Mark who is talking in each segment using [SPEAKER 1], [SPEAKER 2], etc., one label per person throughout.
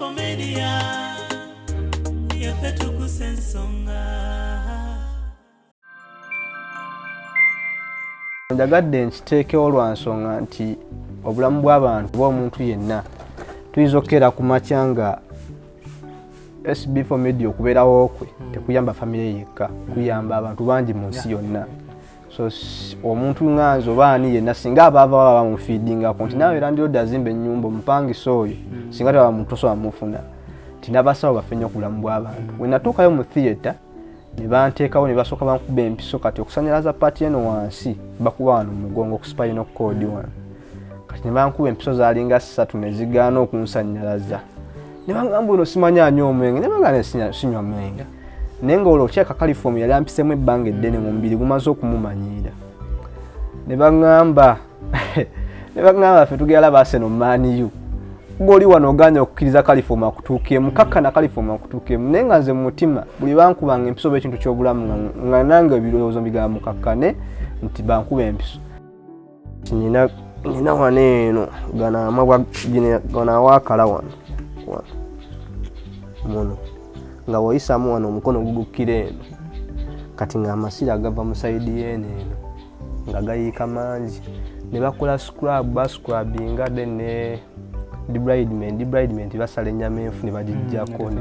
[SPEAKER 1] SB4 Media. Tuggussa Enssonga.
[SPEAKER 2] Njagadde nkiteekewo lwa nsonga nti obulamu bw'abantu bw'omuntu yenna tuyinza okkeera ku makya nga SB4 Media okubeerawo kwe tekuyamba famire yekka, kuyamba abantu bangi mu nsi yonna. So omuntu nganzo baani yenna singa abaava baba bamufeedingako nti naawe landiroodi azimba ennyumba omupangisa oyo singa tewaba muntu osobola mufuna nti n'abasawo bafenye okulamu bw'abantu. Bwe natuukayo mu theatre ne banteekawo ne basooka bankuba empiso kati okusanyalaza paati eno wansi bakuba wano mu mugongo ku spinal cord wano. Kati ne bankuba empiso zaalinga 3 ne zigaana okunsanyalaza. Ne bangamba ono simanya anywa omwenge, ne bangamba sinywa mwenge. Naye ng'olwo kyaka California yali ampisemu ebbanga eddene mu mubiri gumaze okumumanyiira. Ne bangamba ffe tugenda Arsenal Man U. Goli wano oganya okukkiriza California kutuukemu, kakkana California kutuukemu. Naye nga nze mu mutima buli bankubanga empiso b'ekintu ky'obulamu nga nange ebirowoozo mbigamba mukakkane nti bankuba empiso. Nina wano eno gana awaakala wano muno nga woyisamu wano omukono gugukkira eno kati nga amasira gava mu sayidi y'eno eno nga gayiika mangi ne bakola bascrubinga then ne debridement basala ennyama enfu ne bagijjako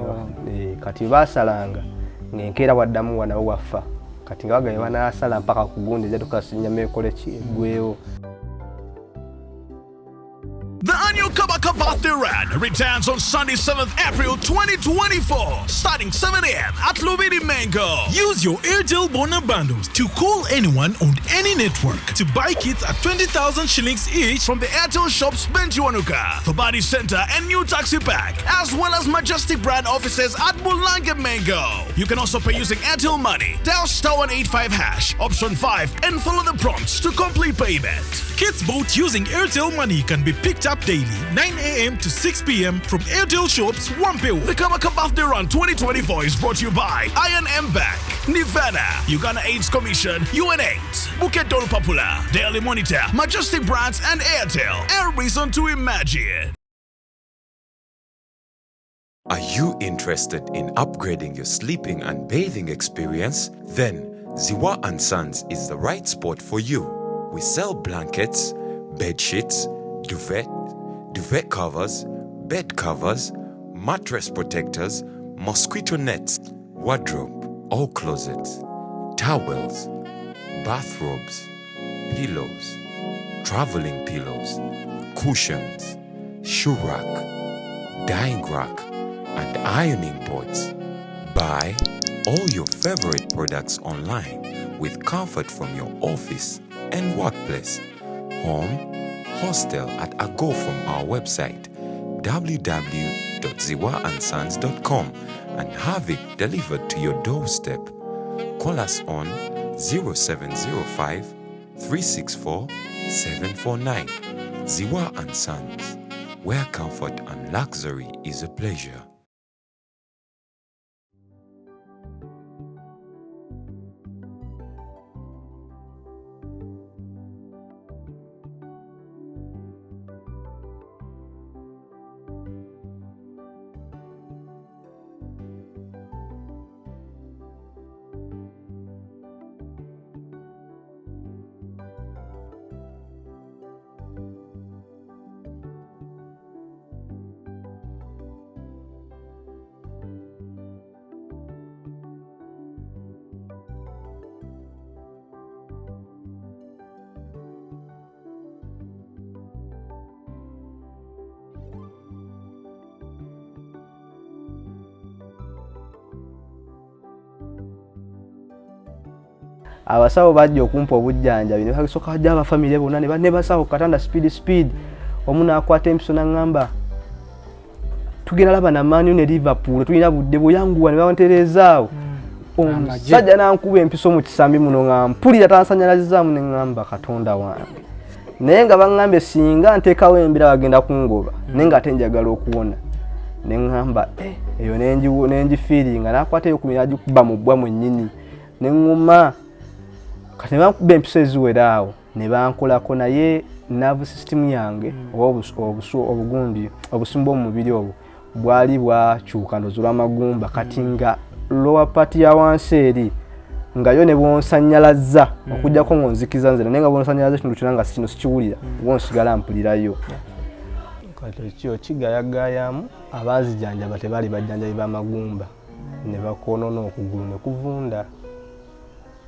[SPEAKER 2] kati basalanga ng'enkeera waddamu wanawo waffa kati nga bagaye banaasala mpaka ku gundi ejatukasi ennyama ekole ki eggwewo.
[SPEAKER 3] The annual Kabaka Birthday Run returns on Sunday, 7th April 2024, starting 7 a.m. at Lubidi Mango. Use your Airtel Bona bundles to call anyone on any network to buy kits at 20,000 shillings each from the Airtel shops Benjuanuka, the Body Center and New Taxi Pack, as well as Majestic brand offices at Bulange Mango. You can also pay using Airtel Money. Dial *185# option 5 and follow the prompts to complete payment. Kits bought using Airtel Money can be picked up daily, 9 a.m. to 6 p.m. from Airtel shops, Wampeo. The Kabaka Birthday Run 2024 is brought to you by I&M Bank, Nivana, Uganda AIDS Commission, UNAIDS, Bukit Dolu Popular, Daily Monitor, Majestic Brands and Airtel. A reason to imagine.
[SPEAKER 4] Are you interested in upgrading your sleeping and bathing experience? Then Ziwa & Sons is the right spot for you. We sell blankets, bed sheets, duvet covers, bed covers, mattress protectors, mosquito nets, wardrobe, all closets, towels, bathrobes, pillows, traveling pillows, cushions, shoe rack, dyeing rack, and ironing boards. Buy all your favorite products online with comfort from your office and workplace, home, hostel at a go from our website www.ziwaansons.com and have it delivered to your doorstep. Call us on 0705 364 749. Ziwa & Sons, where comfort and luxury is a pleasure.
[SPEAKER 2] Abasawo bajja okumpa obujjanja bino bakisoka ajja aba family bonna ne basawo katanda speed omuna akwata empiso n'angamba tugenda laba na Man U ne Liverpool tulina budde boyanguwa ne bawanterezaawo omusajja n'ankuba empiso mu kisambi muno nga mpulira tansanyalazizaamu ne ngamba Katonda wange naye nga baŋŋambye singa nteekawo embeera bagenda kungoba naye nga ate njagala okuwona ne ngamba eyo nenjifiiringa n'akwata eyo kumira agikuba mu bbwa mwennyini ne ŋŋuma kati ne bankuba empiso eziwera awo ne bankolako naye nerve system yange obugundi obusimba omubiri obwo bwali bwakyuka ndozula amagumba kati nga lower part ya wansi eri nga yo ne bwonsanyalaza okujjako ngonzikiza nze nenga bwonsanyalaza ekintu kyonna nga kino sikiwulira bwonsigala mpulirayo kati ekyo kigayagayamu abazijanjaba tebali bajjanjabi b'amagumba ne bakoonona okugulu ne kuvunda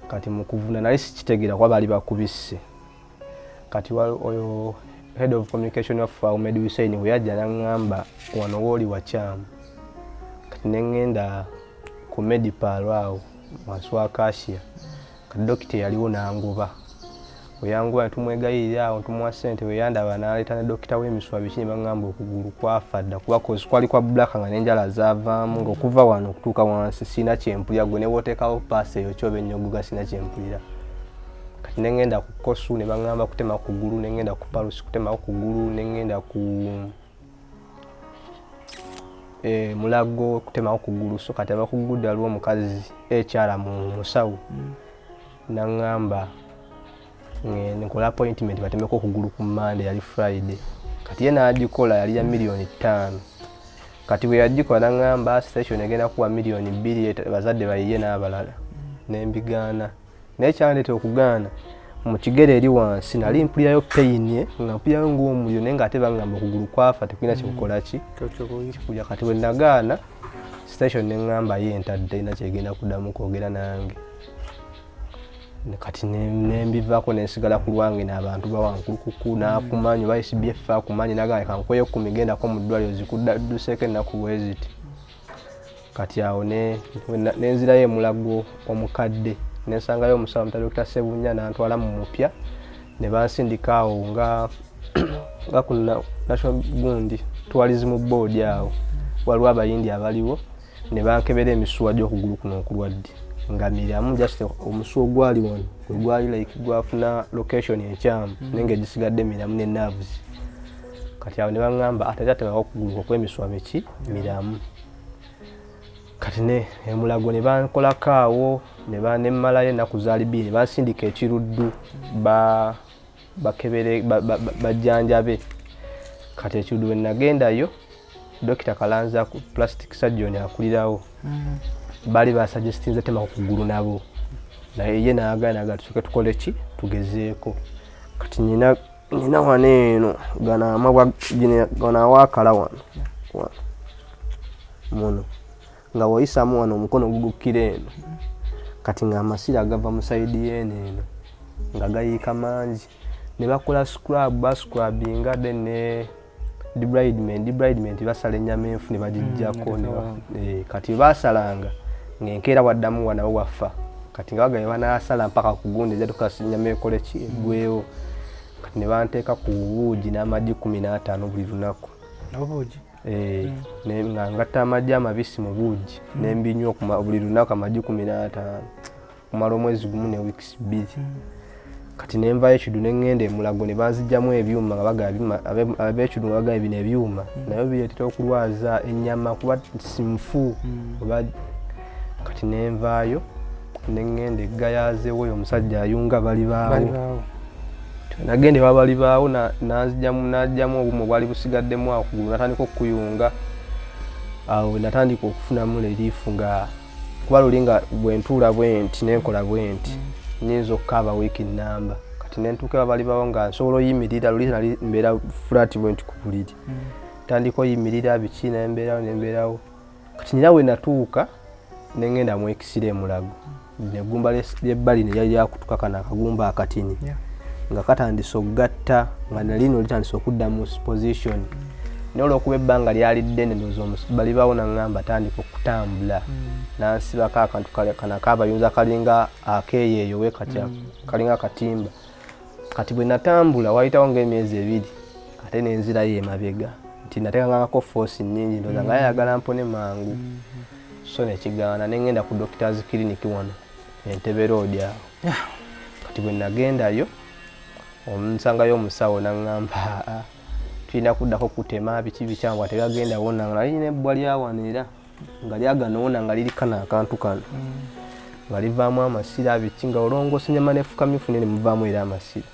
[SPEAKER 2] kati mu kuvunda nali sikitegera kuba bali bakubisse kati oyo head of communication of Ahmed Hussein we yajja n'aŋŋamba wano wooli wakyamu kati ne ŋŋenda ku Medipal awo wansi wa Acacia kati dokita yaliwo n'angoba we yangoba ne tumwegayirira awo tumuwa ssente we yandaba n'aleeta ne dokita w'emiswa biki ne baŋŋamba okugulu kwafa dda kuba kozi kwali kwa bbulaka nga n'enjala zaavaamu ng'okuva wano okutuuka wansi sirina kyempulira gwe ne bw'oteekawo paasi eyo kyoba ennyogoga sirina kyempulira kati ne ŋŋenda ku kosu ne baŋŋamba kutema kugulu ne ŋŋenda ku palusi kutemako kugulu ne ŋŋenda ku mulago kutemako kugulu so kati abakugudde aliwo omukazi ekyala mu musawo n'aŋŋamba nkola appointment batemeko okugulu ku Monday yali Friday kati ye n'agikola yali ya $5,000,000 kati bwe yagikola n'aŋŋamba station egenda kuwa $2,000,000 bazadde bayiye n'abalala n'embigaana naye kyandeeta okugaana mu kigere eri wansi nali mpulirayo pain nga mpulirayo ng'omuliro naye ng'ate baŋŋamba okugulu kwafa tekulina kikukola ki kikuja kati bwe nagaana station ne ŋŋamba ye ntadde talina kyegenda kuddamu kwogera nange kati nembivaako nensigala ku lwange n'abantu bawankulukuku n'akumanyi oba SB4 akumanyi nagamba leka nkweyo 10 gendako mu ddwaliro zikudduseeko ennaku bwe ziti kati awo nenzirayo emulago omukadde nensangayo omusawo omutali Dr. Sebunya n'antwala mu mupya ne bansindika awo nga ku National Gundi Tourism Board awo waliwo abayindi abaliwo ne bankebera emisuwa gy'okugulu kuno okulwadde nga miramu just omusuwa gwali wano gwali like gwafuna location ekyamu nenge gisigadde miramu ne nerves kati awo ne baŋŋamba atatemako okugulu okw'emisuwa miki miramu kati ne emulago ne bankolako awo ne banemmalayo ennaku zaali bbiri ne bansindika ekiruddu bakebere bajjanjabe kati ekiruddu bwe nagendayo Dr. Kalanza ku plastic surgeon akulirawo bali basuggestinze tema okugulu nabo naye ye naagaana tuke tukole ki tugezeeko kati nina wano eno gana amabwa gana awakala wano muno nga woyisamu wano omukono gugukira eno kati nga amasira agava mu sayidi y'eno eno nga gayiika mangi ne bakola scrubbinga then ne debridement basala ennyama enfu ne bagijjako kati basalanga ng'enkeera waddamu wanawo waffa kati nga bagaye banaasala mpaka ku gundi ezatuuka ennyama ekole ki eggwewo kati ne banteeka ku buugi n'amagi 15 buli lunaku nga ngatta amagi amabisi mu buugi n'embinywa buli lunaku amagi 15 kumala omwezi gumu ne weeks 2 kati nenvayo ekiddu neŋŋenda emulago ne banzijjamu ebyuma nga ab'ekiddu nga bagaba bino ebyuma naye bireetera okulwaza ennyama kuba sinfu kati nenvaayo neŋŋenda eggayaazewo oyo omusajja ayunga bali baawo nagende babali baawo n'ajjamu obumu obwali busigaddemu awo kugulu natandika okuyunga awo natandika okufunamu leriifu nga kuba luli nga bwentuula bwenti nenkola bwenti nyinza okukaaba wiiki nnamba kati nentuuka babali baawo nga nsobola oyimirira luli nali mbeera flat bwenti ku buliri tandika oyimirira biki nembeerawo kati nyina we natuuka neŋŋenda mu ekisira emulago negumba lyebbali ne lyali lyakutuka kana akagumba akatini nga katandise okugatta nga nalino litandise okudda mu position naye olw'okuba ebbanga lyali ddene ndowooza bali baawo naŋŋamba tandika okutambula nansibako akantu kana kaabayunza kalinga akeeyeeyo we kati kalinga akatimba kati bwe natambula wayitawo ng'emyezi 2 ate nenzirayo emabega nti nateekangako force nnyingi ndowooza nga yayagala mpone mangu so nekigaana neŋŋenda ku doctors clinic wano Entebbe road awo kati bwe nagendayo omusangayo omusawo naŋŋamba tulina kuddako kutema biki bikyangu ate gagenda wonna nga nalina ebbwa lyawano era nga lyaganoona nga lirikana akantu kano nga livaamu amasira biki nga olongoosa ennyama nefukamyufu ne muvaamu era amasira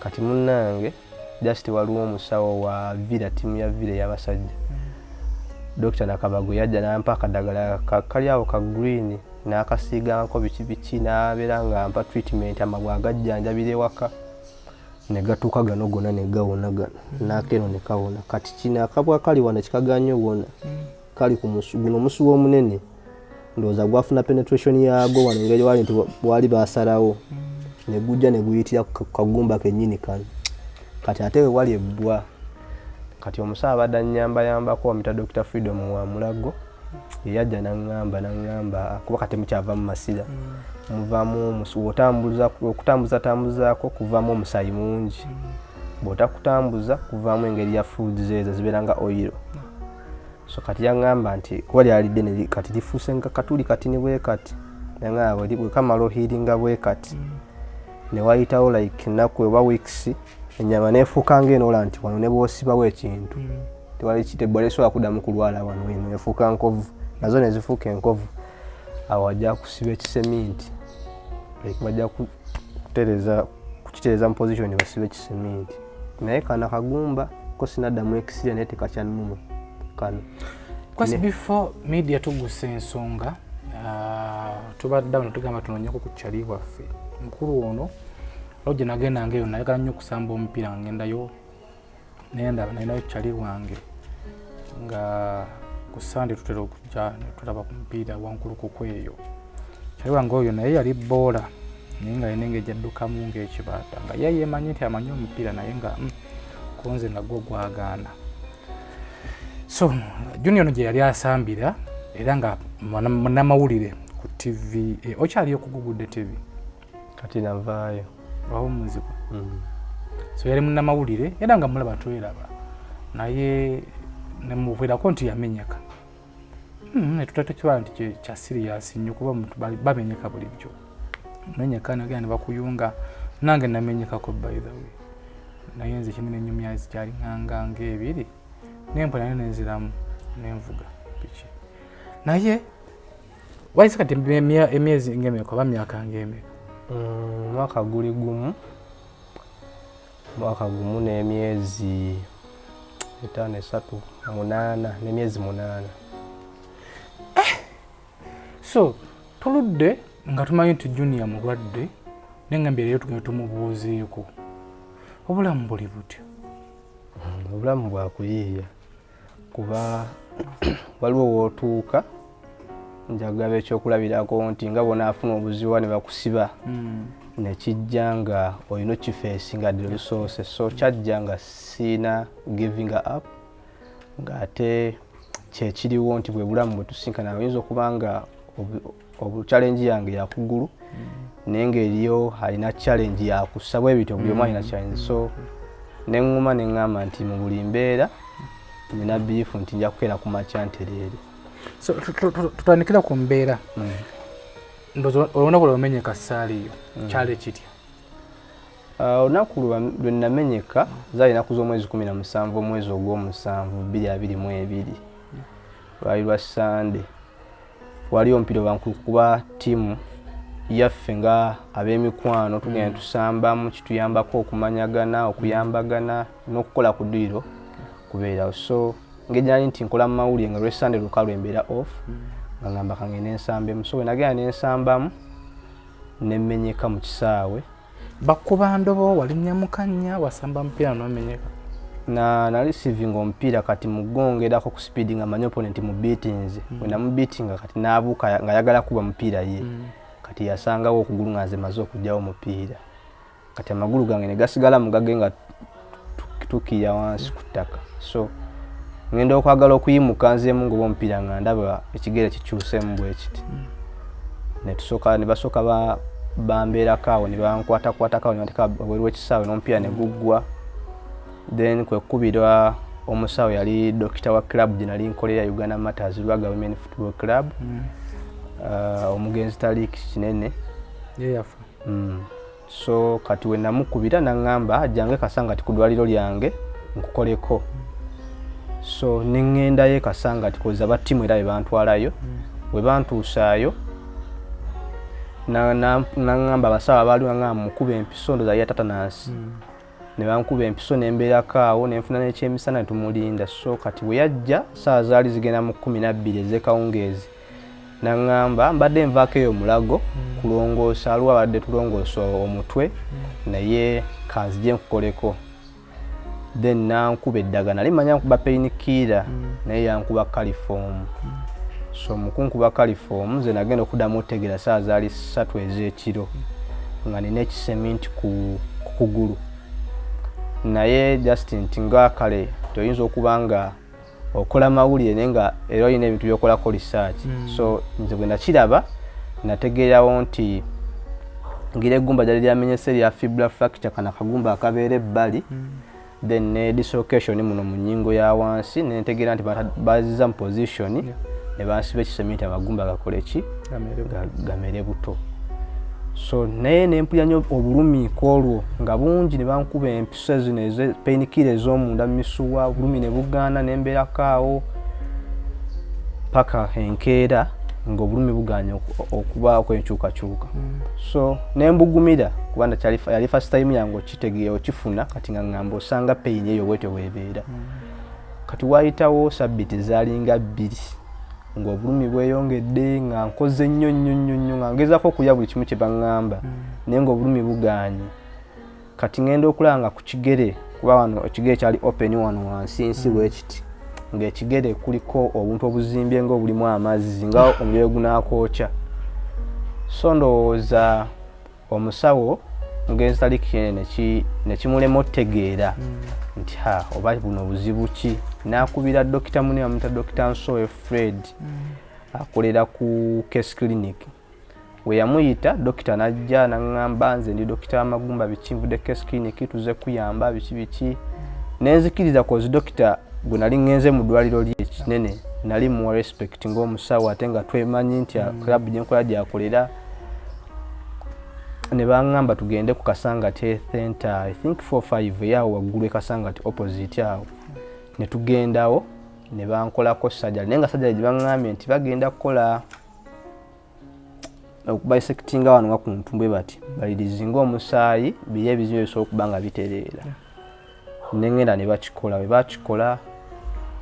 [SPEAKER 2] kati munnange just waliwo omusawo wa villa tiimu ya villa ey'abasajja Dr. Nakabago yajja nampa akadagala kali awo ka green n'akasiigako biki n'abeera nga mpa treatment amagwa agajjanjabire waka ne gatuuka gano gonna ne gawona gano n'akeeno ne kawona kati kino akabwa kali wano kikaganye wona kali ku musu guno musu omunene ndowooza gwafuna penetration yagwo wano engeri wali nti wali baasalawo ne gujja ne guyitira ku kagumba kennyini kano kati ate we wali ebbwa kati omusawo abadde annyambayambako omita Dr. Freedom wa Mulago yajja n'aŋŋamba kuba kati mukyava mu masira muvaamu okutambuzaako kuvaamu omusaayi mungi bw'otakutambuza kuvaamu engeri ya foods ezo zibeera nga oil so kati yaŋŋamba nti kuba lyalidde ne kati lifuuse nga katuli kati ne bwe kati yaŋŋamba bwe kamala ohiiringa bwe kati ne wayitawo like ennaku oba weeks ennyama neefuuka ng'enoola nti wano ne bw'osibawo ekintu tewali kitebwa lesobola kuddamu kulwala wano eno neefuuka nkovu nazo ne zifuuka enkovu awo ajja kusiba ekiseminti bajja kukitereeza mu position basiba ekiseminti naye kana kagumba ko sinaddamu ekisira naye tekakyanuma kano
[SPEAKER 5] kwa SB4 Media Tuggussa Enssonga tubadde wano tugamba tunoonyeko ku kyali waffe mukulu ono lojje nagenda ngeyo nayagala nnyo okusamba omupiira nga ngendayo nendaba nalinayo kyali wange nga ku Sande tutera okujja netulaba ku mupiira wankulukuku eyo kyali wange oyo naye yali boola naye nga yina engeri gyaddukamu ng'ekibaata nga ye yeemanyi nti amanyi omupiira naye nga konze nga gwo gwagaana so junior no gye yali asambira era nga munamawulire ku TV okyaliyo kugugudde TV
[SPEAKER 2] kati navaayo
[SPEAKER 5] wawo muzibu so yali munamawulire era nga mulaba twelaba naye nemubeerako nti yamenyeka netutatekiba nti kya serious nnyo kuba omuntu bamenyeka bulijjo menyeka nagenda ne bakuyunga nange namenyekako by the way naye nze kimu n'ennyumya zikyali nganga ebiri nempona naye nenziramu nenvuga piki naye wayise kati emyezi ng'emeka oba myaka ng'emeka
[SPEAKER 2] mwaka guli gumu n'emyezi 5 8 n'emyezi 8
[SPEAKER 5] so tuludde nga tumanyi nti junior mulwadde nenga mbeereyo tugenda tumubuuzeeko obulamu buli butya
[SPEAKER 2] obulamu bwakuyiiya kuba waliwo wootuuka njagala ekyokulabirako nti nga bonaafuna obuziwa ne bakusiba nekijja nga olina okifeesi nga ddi olusoose so kyajja nga siina giving up ng'ate kyekiriwo nti bwe bulamu bwe tusinkana oyinza okuba nga challenge yange yakugulu naye ng'eriyo alina challenge yakussa bwe bityo buli omu alina challenge so neŋŋuma neŋŋamba nti mu buli mbeera nina biifu nti nja kukeera ku makya ntereere
[SPEAKER 5] so tutandikira ku mbeera olunaku lwamenyeka ssaaliyo kyali kitya
[SPEAKER 2] olunaku lwe namenyeka zaali naku z'omwezi 17 omwezi ogw'omusanvu 2022 lwali lwa Sande waliwo omupiira bankulu kuba ttiimu yaffe nga ab'emikwano tugenda tusambamu kituyambako okumanyagana okuyambagana n'okukola ku dduyiro kubeerawo so ngejjali nti nkola mu mawulire nga lw'Sande luka lwembeera off nga ngamba kangenda ensambemu so bwe nagenda nensambamu nemenyeka mu kisaawe
[SPEAKER 5] bakuba ndobo walinnya mukanya wasamba mupiira nomenyeka
[SPEAKER 2] na receiving omupiira kati mugongerako ku speed nga manyi opponent mu beatings bwe namubeatinga kati naabuuka nga yagala kuba mupiira ye kati yasangawo okugulu nga nze maze okugyawo mupiira kati amagulu gange ne gasigala mugage nga tukiya wansi ku ttaka so ngenda okwagala okuyimuka nzeemu ng'oba omupiira nga ndaba ekigere kikyuseemu bwe kiti ne basooka bambeerako awo ne bankwatakwatako awo ne bateeka wabweru w'ekisaawe n'omupiira ne guggwa then kwe kkubirwa omusawo yali dokita wa club gye nali nkolera Uganda Matters Lwaga Women Football Club omugenzi Taliiki Kinene
[SPEAKER 5] yafa
[SPEAKER 2] so kati we namukubira naŋŋamba ajjange kasanga ti ku ddwaliro lyange nkukoleko so neŋŋendayo kasanga ti koza ba ttiimu era be bantwalayo bwe bantuusaayo naŋŋamba abasawo abaali waŋŋamba mukuba empiso ndoza ya tatanansi ne bankuba empiso nembeerako awo nenfuna n'ekyemisana ne tumulinda. So kati bwe yajja saa zaali zigenda mu 12 ez'ekawungeezi naŋŋamba mbadde nvaako eyo mulago kulongoosa aliwo abadde tulongoosa omutwe naye kanzije nkukoleko. Then nankuba eddagala nali manya nkuba painkiller naye yankuba caliform. So mukunkuba caliform nze nagenda okuddamu otegeera saa zaali 3 ez'ekiro nga nina ekiseminti ku kugulu. Naye Justin tinga kale toyinza okuba nga okola mawulire naye nga era olina ebintu byokolako research. So nze bwe nakiraba nategeerawo nti ngira eggumba lyali lyamenyese lya fibula fracture kana kagumba akabeera ebbali. Then ne dislocation muno mu nnyingo ya wansi nentegeera nti baziza mu position ne bansiba ekiseminti amagumba gakole ki gamere buto. So naye nempulira nnyo obulumiiko olwo nga bungi ne bankuba empiso zino painkiller ez'omunda mu misuwa obulumi ne bugaana nembeerako awo paka enkeera ng'obulumi buganya okuba okwenkyukakyuka. So nembugumira kubanga yali first time yange okitegeera okifuna kati nga ngamba osanga pain eyo bwetyo bwebeera. Kati wayitawo sabbiti zaalinga 2 ng'obulumi bweyongedde nga nkoze nnyo nga ngezaako okulya buli kimu kye baŋŋamba naye ng'obulumi buganye. Kati ngenda okulaba nga ku kigere kuba wano ekigere kyali open wano wansi nsi bwekiti ng'ekigere kuliko obuntu obuzimbye ng'obulimu amazzi nga omuliro gunaakwoca. So ndowooza omusawo mugenzi tali kinene ne kimulema otegeera nti oba buno buzibu ki. N'akubira dokita muni amuta Dr. Nsoe Fred akolera ku Case Clinic. We yamuyita dokita najja naŋŋamba nze ndi dokita w'amagumba biki nvudde Case Clinic tuze kuyamba biki. Nenzikiriza kozi dokita gwe nali ngenze mu ddwaliro lye ekinene nali muwa respect ng'omusawo ate nga twemanyi nti club gyenkola gyakolera. Ne baŋŋamba tugende ku Kasangati Center I think 4-5 yawo waggulu Kasangati opposite awo. Ne tugendawo ne bankolako sajjali naye nga sajjali gye baŋŋambye nti bagenda kukola okubisectinga wano nga ku ntumbwe bati balirizinga omusaayi biri ebizibu ebisobola okuba nga bitereera. Nengenda ne bakikola bwe bakikola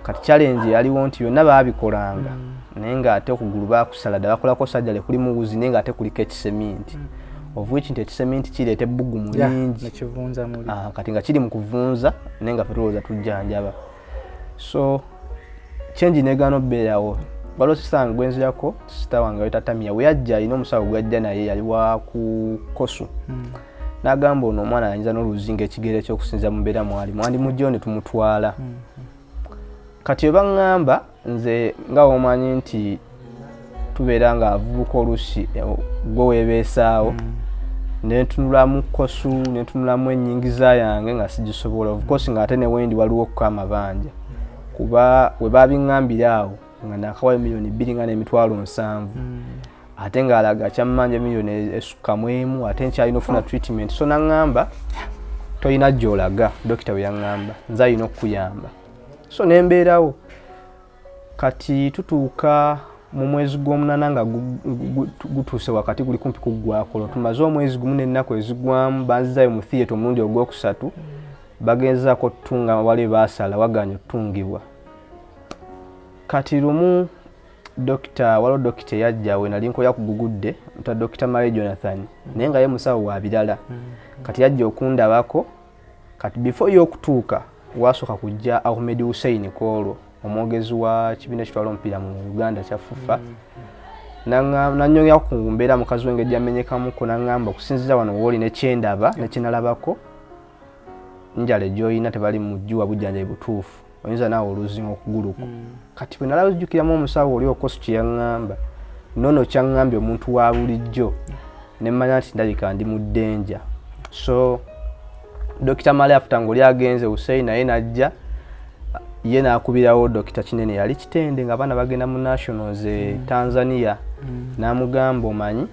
[SPEAKER 2] kati challenge yaliwo nti yonna baabikolanga naye ng'ate okugulu baakusalada bakolako sajjali kuli mu wuzi naye ng'ate kuliko ekiseminti of which nti ekiseminti kireeta ebbugumu lingi kati nga kiri mu kuvunza naye nga ffe tulowooza tujjanjaba. So change negaano bbeerawo. Waliwo sista wange gwenzirako sista wange wetatamya we yajja alina omusawo gwe yajja naye yali wa ku Kosu. N'agamba ono omwana ayinza n'oluzinga ekigere ekyokusinza mu mbeera mwali mujjo ne tumutwala. Kati we baŋŋamba nze nga omanyi nti tubeera nga avubuka oluusi gwe weebeesaawo nentunulamu Kosu nentunulamu ennyingiza yange nga sigisobola of course ng'ate ne wendi waliwo okko amabanja kuba we babiŋŋambira awo nga nakawayo $2 nga n'emitwalo 7 ate ng'alaga kyammanja $1 esukka mu emu ate nkyalina ofuna treatment. So naŋŋamba toyina gy'olaga dokita we yaŋŋamba nze alina okukuyamba. So nembeerawo kati tutuuka mu mwezi gw'omunana nga gutuuse wakati guli kumpi kuggwako tumaze omwezi gumu n'ennaku ezigwamu banzizaayo mu theatre omulundi ogwokusatu bagenzaako tutunga wali baasala waganya otutungibwa. Kati lumu waliwo dokita yajja we nali nkoya kugugudde muta Dr. Mary Jonathan naye nga ye musawo wa birala. Kati yajja okundabako kati before y'okutuuka wasooka kujja Ahmed Hussein Kolo omwogezi wa kibiina ekitwala omupiira mu Uganda kya FUFA. Nanyongera ku mbeera mukazi w'engeri Yamenyekamuko naŋŋamba okusinziira wano woolina ekyendaba nekyenalabako njala gy'olina tebali mujjuwa bujjanjabi butuufu oyinza naawe oluzinga okuguluko. Kati bwe nalabajjukiramu omusawo oli Okosu kye yaŋŋamba nono kyaŋŋambye omuntu wa bulijjo ne mmanya nti ndabika ndi mu ddenja. So Dr. Mali afuta ng'oli agenze Hussein naye najja ye n'akubirawo dokita kinene yali kitende nga abaana bagenda mu nationals Tanzania n'amugamba omanyi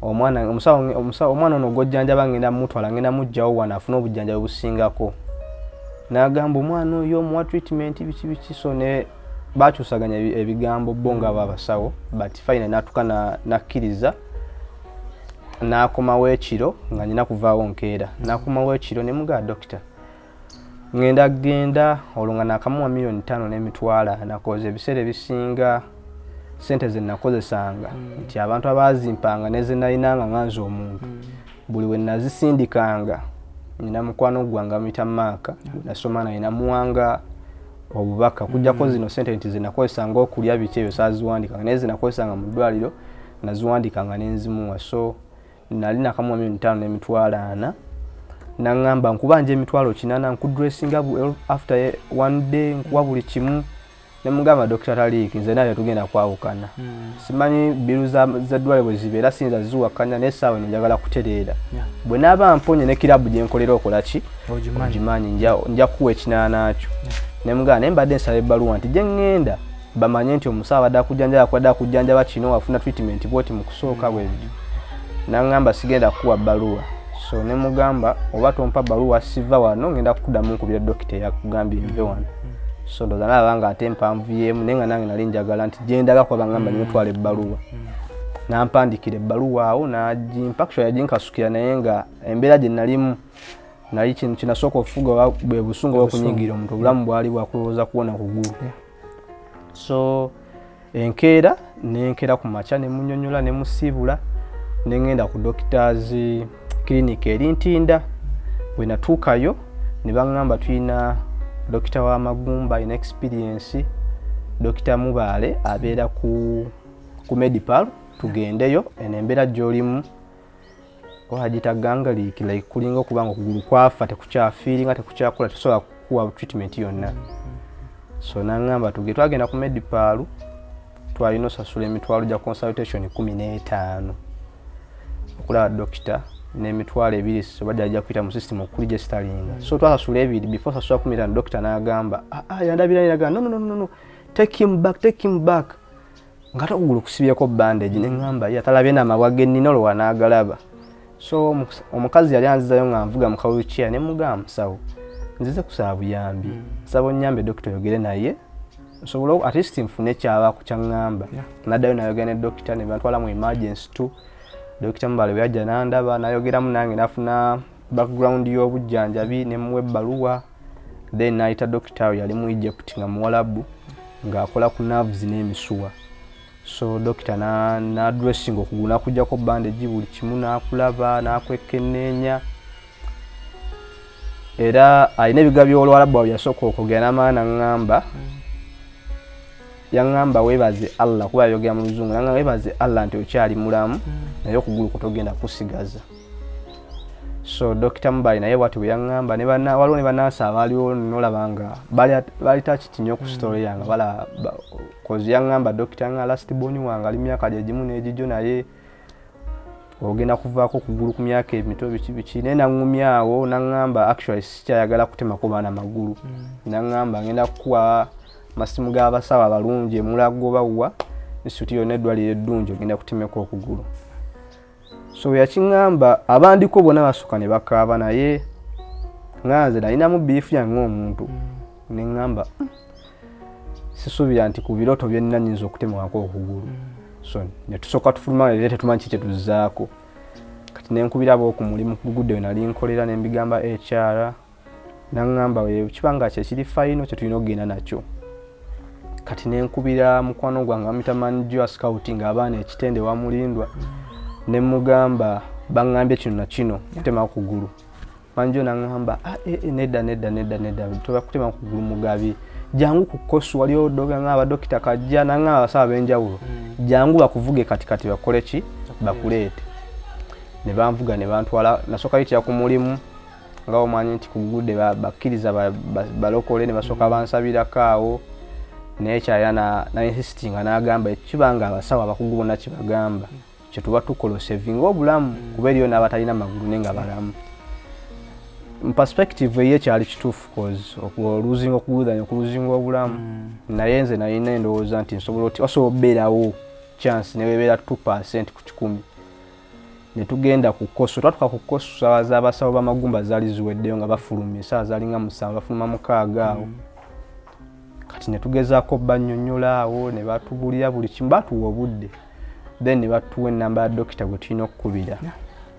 [SPEAKER 2] omwana ono gw'ojjanjaba ngenda mutwala ngenda mujjawo wano afuna obujjanjabi busingako. N'agamba omwana oyo omuwa treatment biki. So ne bakyusaganya ebigambo bo nga abasawo but fine n'atuuka n'akkiriza nakomawo ekiro nga nina kuvaawo nkeera nakomawo ekiro ne muga dokita ngenda olwo nga nakamuwa $5,000 nakoze ebiseera ebisinga sente ze nakozesanga nti abantu abazimpanga neze nalinanga nganza omuntu buli we nazisindikanga nina mukwano gwange amuyita Maaka nasoma naye namuwanga obubaka kujjako zino sente nti ze nakozesanga okulya biki ebyo saaziwandikanga naye ze nakozesanga mu ddwaliro naziwandikanga n'enzimuwa so nali nakamuwa $5,000 nangamba nkuba nje $80 nkudressinga after one day nkuwa buli kimu ne mugamba Dr. Taliiki nze naye tugenda kwawukana simanyi biru za ddwaliro bwe zibeera sinza ziwakanya n'essaawa eno njagala kutereera bwe naaba mponye ne kirabu gye nkolera okola ki ogimanyi nja kuwa $80 kyo ne mugamba naye mbadde nsaba ebbaluwa nti gye ŋŋenda bamanye nti omusawo badde akujjanjaba kino wafuna treatment bwoti mu kusooka bwe bityo nangamba sigenda kuwa bbaluwa so ne mugamba oba tompa bbaluwa siva wano ngenda kukuddamu nkubira dokita yakugambye nve wano so ndoza nalaba ate mpanvu yemu naye nga nange nali njagala nti gyendaga kuba bangamba nimutwala ebbaluwa nampandikira ebbaluwa awo nagimpa actually yaginkasukira naye nga embeera gye nalimu nali kintu kinasooka okufuga bwe busungu bwokunyigira omuntu obulamu bwali bwakulowooza kuwona kugulu so enkeera nenkera ku makya ne munyonyola ne musiibula ne ngenda ku doctors clinic eri Ntinda bwe natuukayo ne baŋŋamba tulina dokita w'amagumba ina experience dokita Mubaale abeera ku Medipal tugendeyo eno embeera gy'olimu wagita gangaliiki like kulinga okuba nga okugulu kwafa tekukyafiiringa tekukyakola tesobola kukuwa treatment yonna so naŋŋamba twagenda ku Medipal twalina osasula emitwalo gya consultation 15 okulaba dokita n'emitwalo 2 bajja ajja kuyita mu system okuregisteringa so twasasula 2 before sasula 15 dokita n'agamba yandabira yagamba no take him back ngata okugulu kusibyeko bandage neŋŋamba yatalabye n'amabwa gennina olwo wanaagalaba so omukazi yali anzizayo nga nvuga mu kawukiya ne mugamba musawo nzize kusaba buyambi nsaba onnyambe dokita oyogere naye nsobola at least nfune kyaba kyaŋŋamba naddayo nayogera ne dokita ne bantwala mu emergency tu dokita Mubaale bwe yajja n'andaba nayogeramu nange nafuna background y'obujjanjabi ne muwa ebbaluwa then nayita dokita we yali mu Egypt nga muwalabu ng'akola ku nerves n'emisuwa so dokita na dressing okugulu nakuggyako bandage buli kimu n'akulaba n'akwekenneenya era alina ebiga by'Oluwalabu bwe yasooka okwogera n'amaana ŋŋamba yaŋŋamba weebaze Allah kuba yayogera mu Luzungu naŋŋamba weebaze Allah nti okyali mulamu naye okugulu kutogenda kusigaza so dokita Mubaale naye bwati bwe yaŋŋamba waliwo ne bannansi abaaliwo nolaba nga baali takiti nnyo ku story yange balaba kozi yaŋŋamba dokita nga last born wange ali myaka gye gimu n'egijjo naye ogenda kuvaako okugulu ku myaka emito biki naye naŋŋumyawo naŋŋamba actually sikyayagala kutemako baana magulu naŋŋamba ngenda kukuwa masimu g'abasawo abalungi emulago bawwa institute yonna eddwaliro eddungi ogenda kutemeka okugulu so yakiŋŋamba abandiko bonna basooka ne bakaaba naye nganze nalinamu biifu yange omuntu neŋŋamba sisuubira nti ku birooto bye nnina nnyinza okutemekako okugulu so ne tusooka tufuluma era tetumanyi ki kyetuzzaako kati nenkubira ab'okumulimu kugudde we nali nkolera ne mbigamba HR naŋŋamba kibanga kyekiri fayino kye tulina okugenda nakyo kati nenkubira mukwano gwange amuyita manager scouting abaana ekitende wamulindwa ne mugamba baŋŋambye kino na kino kutema kugulu manjo naŋŋamba nedda toba kutema kugulu mugabi jangu ku kosu waliyo doga ngaba dokita kajja naŋŋamba abasawo b'enjawulo jangu bakuvuge katikati bakole ki bakuleete ne banvuga ne bantwala nasooka yitya ku mulimu nga omanyi nti kugudde bakkiriza balokole ne basooka bansabirako awo naye kyayana na insistinga n'agamba ekibanga abasawo abakugu bonna kibagamba kyetuba tukola osevinga obulamu kuba eriyo n'abatalina magulu naye nga balamu mu perspective ye kyali kituufu cause okuluzinga okugudanya okuluzinga obulamu naye nze nalina endowooza nti nsobola osobola okubeerawo chance ne webeera 2% ku 100 ne tugenda ku koso twatuka ku koso saawa z'abasawo b'amagumba zaali ziweddeyo nga bafulumye essaawa zaali nga 7 bafuluma 6 awo kati ne tugezaako bannyonnyola awo ne batubulira buli kimu batuwa obudde then ne batuwa ennamba ya dokita gwe tulina okukubira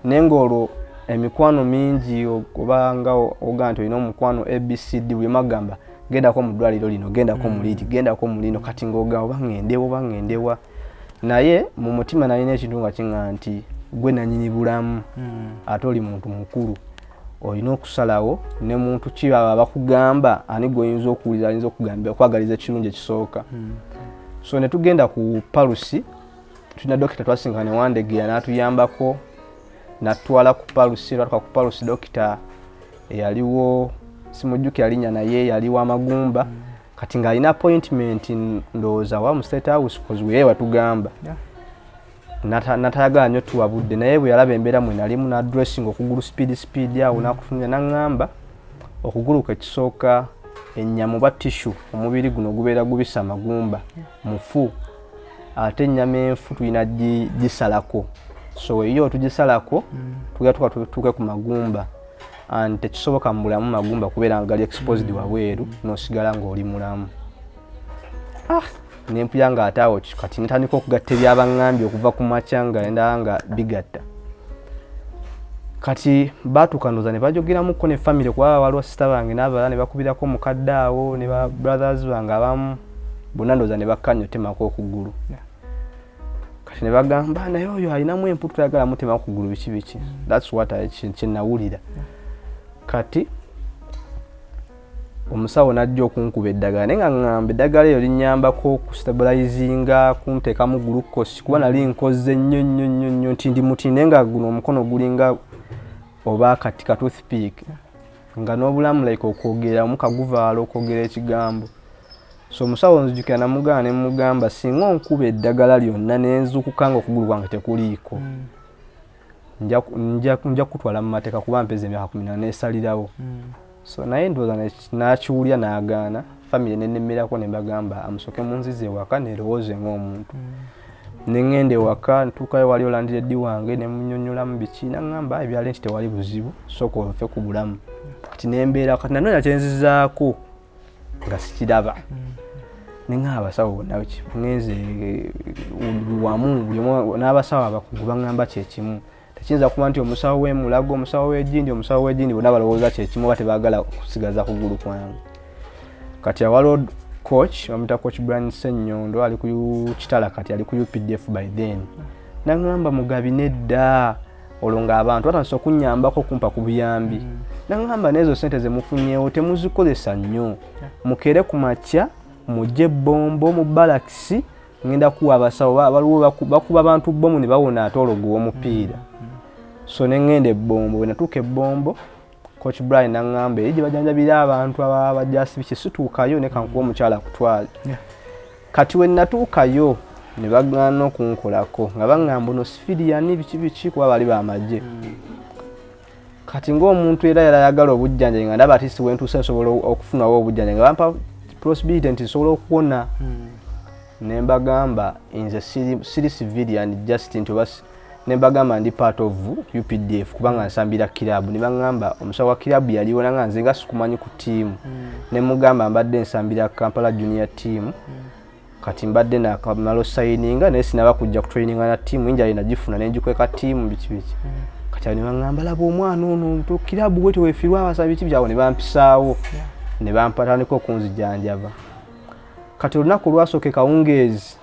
[SPEAKER 2] nengolo emikwano mingi obanga oganto ino mukwano ABCD bwe magamba genda ko mudwaliro lino genda ko muliti genda ko mulino kati ngoga obangendewa naye mu mutima nalina ekintu nga kinga nti gwe nanyini bulamu atoli muntu mukulu olina okusalawo ne muntu kibaba bakugamba ani goyinza okuwulira ayinza okugamba okwagaliza ekirungi ekisooka so ne tugenda ku palusi tulina dokita twasingane Wandegeya n'atuyambako natwala ku palusi dokita eyaliwo simujjukira linnya naye yaliwo Amagumba kati nga alina appointment ndowooza wa mu State House because we watugamba natayagala nnyo tuwabudde naye bwe yalaba embeera mwe nalimu na dressing okugulu speed awo nakufunira n'aŋŋamba okugulu ekisooka ennyama oba tissue omubiri guno gubeera gubisa Amagumba mufu ate ennyama enfu tulina gisalako so iyo tugisalako tuke ku Magumba and tekisoboka mu bulamu Magumba kubeera nga gali exposed wabweru n'osigala ng'oli mulamu nempuyanga ataawo kati netandika okugatta ebyabaŋŋambi okuva ku makyanga endanga bigatta kati baatukandoza ne bajogeramuko ne family kuba waliwo sister bange n'abalala ne bakubirako mukadde awo ne ba brothers bange abamu bonna ndowooza ne bakkanya otemako okugulu kati ne bagamba naye oyo alinamu emputu tayagala mutemako okugulu biki that's what kyenawulira kati omusawo najja okunkuba eddagala naye nga ŋŋamba eddagala eyo linnyambako kustabilizinga kunteekamu glucose kuba nali nkoze nnyo nti ndi muti naye nga guno omukono gulinga oba kati ka toothpick nga n'obulamu like okwogera omukaguvaala okwogera ekigambo so omusawo nzijukira namugaana ne mugamba singa onkuba eddagala lyonna nenzukukanga okugulu kwange tekuliiko nja kutwala mu mateeka kuba mpeza emyaka 14 neesalirawo so naye ndowooza nakiwulya n'agaana family nennemerako ne bagamba amusoke munzize ewaka nerowooze ng'omuntu neŋŋenda ewaka ntuukayo wali olandira eddi wange ne munnyonnyolamu biki naŋŋamba ebyali nti tewali buzibu sooka ove ku bulamu kati nembeera kati nanoonya kyenzizaako nga sikiraba neŋŋaba abasawo bonna ngenze wamu buli omu n'abasawo abakugu baŋŋamba kyekimu tekiyinza kuba nti omusawo w'emulago omusawo w'egindi bonna balowooza kyekimu oba tebaagala kusigaza kugulu kwange kati awaliwo coach bamuyita coach Brian Sennyondo ali ku kitala kati ali ku UPDF by then naŋŋamba mugabi nedda olwo ng'abantu batandise okunnyambako kumpa ku buyambi naŋŋamba n'ezo sente ze mufunyeewo temuzikozesa nnyo mukere ku makya mujje bombo mu balakisi ngenda kuwa abasawo baliwo bakuba abantu bomu ne bawona ate ologo w'omupiira so neŋŋenda ebbombo bwe natuuka ebbombo coach Brian naŋŋamba eri gye bajanjabira abantu abajasi biki situukayo ne kankuwa omukyala akutwale kati we natuukayo ne bagaana okunkolako nga baŋŋamba ono sifiriyani biki kuba bali bamagye kati ng'omuntu era yayagala obujjanjabi nga ndaba ati siwentuuse nsobola okufunawo obujjanjabi nga bampa possibility nti nsobola okuwona ne mbagamba nze siri civilian just nti oba ne mbagamba ndi part of UPDF kubanga nsambira kilabu ne baŋŋamba omusawo wa kilabu yaliwo nanga nze nga sikumanyi ku tiimu ne mugamba mbadde nsambira Kampala junior team kati mbadde nakamalo signinga naye sinaba kujja ku traininga na tiimu injali nagifuna ne njikweka tiimu biki kati ne baŋŋamba laba omwana ono to kilabu bwe teweefirwa abasaba biki byawo ne bampisaawo ne bampatandika okunzijanjaba kati olunaku lwasooka kawungeezi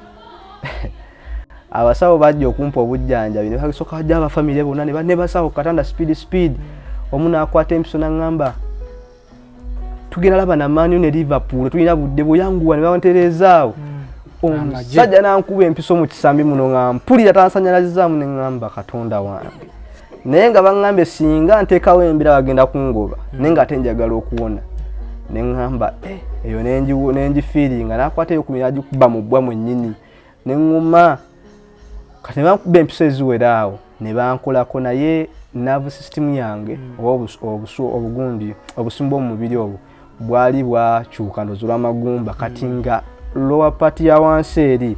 [SPEAKER 2] abasawo bajja okumpa obujjanjabi ne basoka bajja abafamily bonna ne basawo katanda speed omu n'akwata empiso n'aŋŋamba tugenda laba na Man U ne Liverpool tulina budde buyanguwa ne bawanterezaawo omusajja n'ankuba empiso mu kisambi muno nga mpulira tansanyalazizaamu ne ŋŋamba Katonda wange naye nga baŋŋambe singa nteekawo embeera bagenda kungoba naye nga ate njagala okuwona ne ŋŋamba eyo nengifiiringa n'akwata eyo kumira agikuba mu bbwa mwennyini ne ŋŋuma kati ne bankuba empiso eziwera awo ne bankolako naye nerve system yange oba obugundi obusimu bw'omubiri obwo bwali bwakyuka ndozo lw'amagumba kati nga lower part ya wansi eri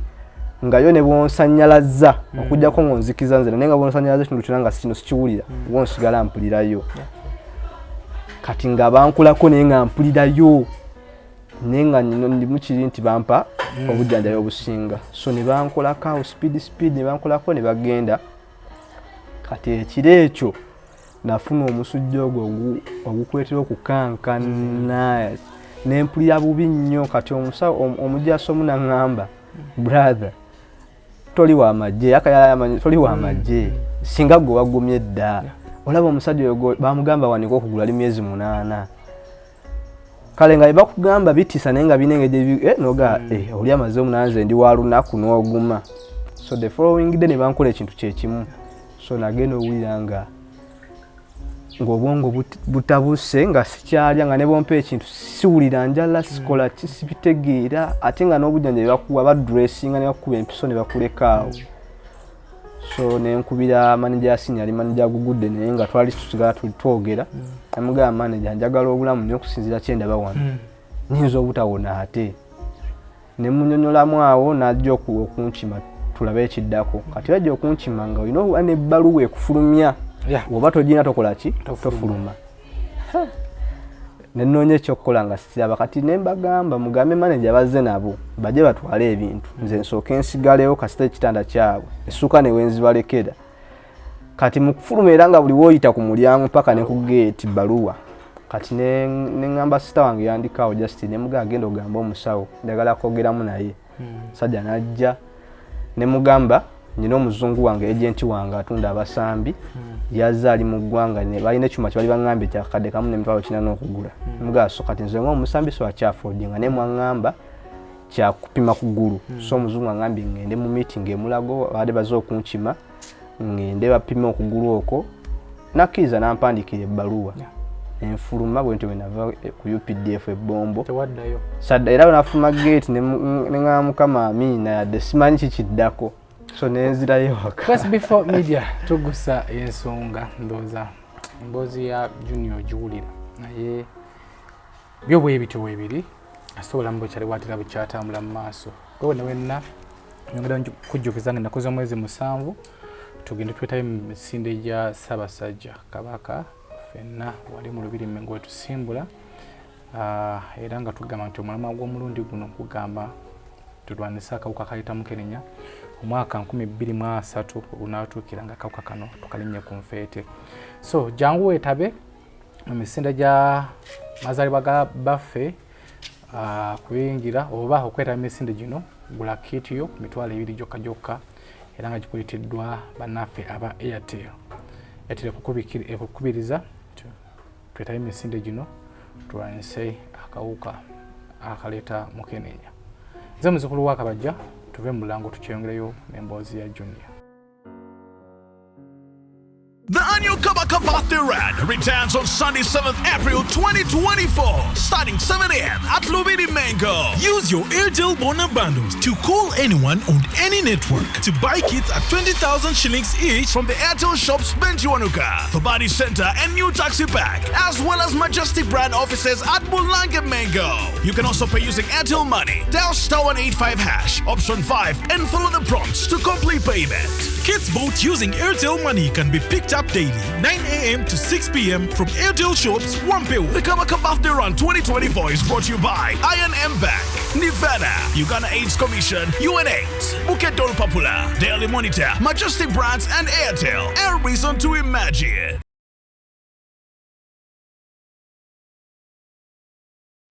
[SPEAKER 2] nga yo ne bwonsanyalaza okujjako ng'onzikiza nze naye nga bwonsanyalaza ekintu kyonna nga kino sikiwulira bwonsigala mpulirayo kati nga bankulako naye nga mpulirayo naye nga ndi mukiri nti bampa obujjanjabi obusinga so ne bankolako awo speed ne bankolako ne bagenda kati ekiro ekyo nafuna omusujja ogwo ogukwetera okukankana nempulira bubi nnyo kati omujaso omunaŋŋamba brother toli wa majje akayala toli wa majje singa gwe wagumye dda olaba omusajja oyo bamugamba wanika okugula myezi 8 kale nga bakugamba bitisa naye nga binengeje noga oli amaze omunanze ndi wa lunaku n'oguma so the following day ne bankola ekintu kyekimu so nagenda owulira nga ng'obwongo butabuse nga sikyalya nga ne bompa ekintu siwulira njala sikola kisibitegeera ate nga n'obujjanjabi bakuwa badressinga ne bakuba empiso ne bakulekaawo so nenkubira manager asini ali manager gugudde naye nga twali tusigala twogera amugamba manager njagala obulamu nnyo okusinzira kyendaba wano nyinza obutawona ate ne munyonyolamu awo n'ajja okunkima tulabe ekiddako kati bajja okunkima nga olina n'ebbaluwa ekufulumya oba togina tokola ki tofuluma nenoonya ekyokukola nga sikiraba kati ne mbagamba mugambe manager bazze nabo bajje batwale ebintu nze nsooka ensigalewo kasita ekitanda kyabwe essuuka ne wenzibalekera kati mu kufuluma era nga buli woyita ku mulyango mpaka ne ku gate baluwa kati ne ngamba sita wange yandikawo Justin ne mugamba agenda ogamba omusawo njagala kwogeramu naye sajja najja ne mugamba nina omuzungu wange agenti wange atunda abasambi yazza ali mu ggwanga ne balina ekyuma kye bali baŋŋambye kyakadde kamu n'emitwalo 4 okugula mugamba so kati nze ng'omusambi so akyafodinga ne mwaŋŋamba kyakupima ku ggulu so omuzungu aŋŋambye ngende mu meeting emulago baade baze okunkima ngende bapime okugulu okwo nakkiriza nampandikira ebbaluwa enfuluma bwentyo bwe nava ku UPDF ebbombo
[SPEAKER 5] tewaddayo
[SPEAKER 2] sadda era nafuluma gate ne ngamba mukama Amina yadde simanyi kikiddako so nenzirayo waka
[SPEAKER 5] SB4 Media Tuggussa Enssonga ndoza mbozi ya junior jiwulira naye byo bwebityo webiri asobola mbo kyali watira bukyatambula mu maaso gwe wenna nyongera kujjukiza nga nakoze omwezi 7 tugende twetayo emisinde gya Ssaabasajja Kabaka fenna wali mu lubiri mmengo wetusimbula era nga tugamba nti omulama gw'omulundi guno kugamba tulwanisa akawuka kayita Mukenenya omwaka 2023 ogunatuukira nga akawuka kano tukalinnya ku nfeete so jangu wetabe mu misinde gya mazaalibwa ga baffe kuyingira oba okwetaba emisinde gino gula kitiyo ku mitwalo 2 gyokka era nga gikulitiddwa bannaffe aba Airtel ekukubiriza twetabe emisinde gino tulwanise akawuka akaleeta Mukenenya nze muzukulu wa Kabajja tuve mu mulango tukyeyongereyo n'emboozi ya junior.
[SPEAKER 3] The annual Kabaka Birthday Rad returns on Sunday 7th April 2024, starting 7 a.m. at Lubidi Mango. Use your Airtel Bona bundles to call anyone on any network to buy kits at 20,000 shillings each from the Airtel shops Benjuanuka, Fabadi Center and New Taxi Pack, as well as Majestic brand offices at Bulange Mango. You can also pay using Airtel Money. Dial *185# option 5 and follow the prompts to complete payment. Kits bought using Airtel Money can be picked up daily, 9 a.m. to 6 p.m. from Airtel shops Wampewu. The Kabaka Birthday Run 2024 is brought to you by Iron M Bank, Nevada, Uganda AIDS Commission, UNAIDS, Bukit Dol Popular, Daily Monitor, Majestic Brands and Airtel. A reason to imagine.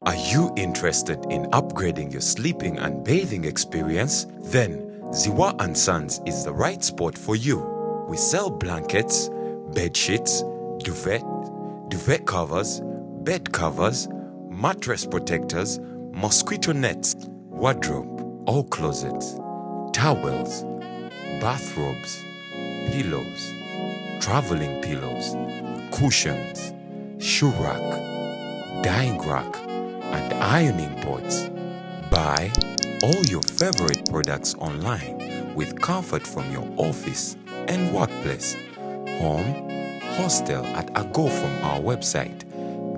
[SPEAKER 4] Are you interested in upgrading your sleeping and bathing experience? Then Ziwa & Sons is the right spot for you. We sell blankets, bed sheets, duvet covers, bed covers, mattress protectors, mosquito nets, wardrobe, all closets, towels, bathrobes, pillows, traveling pillows, cushions, shoe rack, dyeing rack, and ironing boards. Buy all your favorite products online with comfort from your office and workplace, home, hostel at a go from our website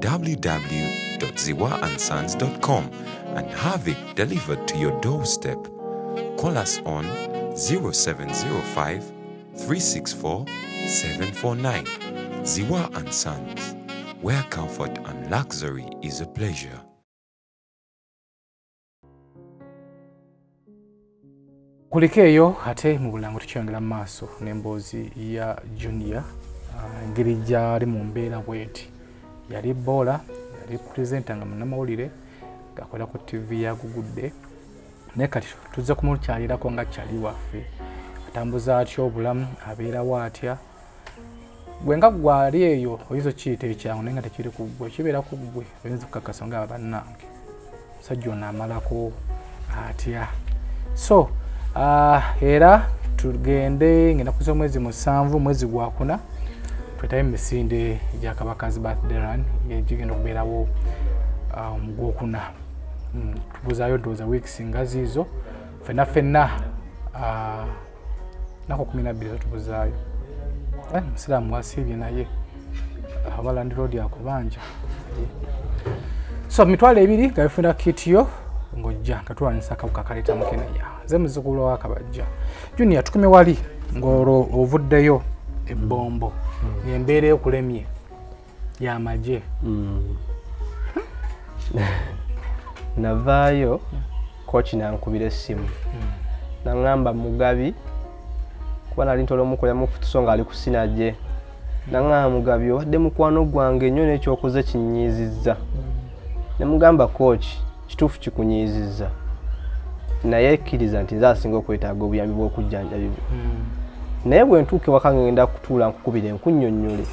[SPEAKER 4] www.ziwaansons.com and have it delivered to your doorstep. Call us on 0705 364 749. Ziwa & Sons, where comfort and luxury is a pleasure.
[SPEAKER 5] kuliko eyo ate mu bulango tukyongera mu maaso n'emboozi ya junior engeri gyali mu mbeera bweti yali boola yali presenta nga munamawulire ngakolera ku tv yagugudde naye kati tuzze kumukyalirako nga kyali waffe atambuza atya obulamu abeerawo atya gwe nga gwali eyo oyinza okiyita ekyangu naye nga tekiri ku ggwe kibeera ku ggwe oyinza okukakasa nga bannange musajja ono amalako atya so era tugende ngenda kuza omwezi 7 mwezi gwa 4 twetabe emisinde gya kabakazi birthday run egigenda okubeerawo mu gwokuna tubuzaayo ndowooza weeks nga ziizo ffenna nako 12 tubuzaayo musiraamu wasiibye naye abalandi road akubanja so mitwalo 2 nga bifuna kitiyo ng'ojja nga tulwanyisa akawuka kaleeta mukeneya ze muzzukulu wa Kabajja junior tukume wali ng'olwo ovuddeyo ebbombo ng'embeera ekulemye y'amagye
[SPEAKER 2] navaayo kochi nankubira essimu naŋŋamba Mugabi kuba nali ntola omukolera mu futuso ng'ali ku sinagye naŋŋamba Mugabi obadde mukwano gwange nnyo n'ekyokoze kinnyiizizza ne mugamba kochi kituufu kikunyiizizza naye ekkiriza nti nze asinga okwetaaga obuyambi bw'okujjanjabibwa naye bwe ntuuka ewaka ngenda kutuula nkukubira enkunnyonnyole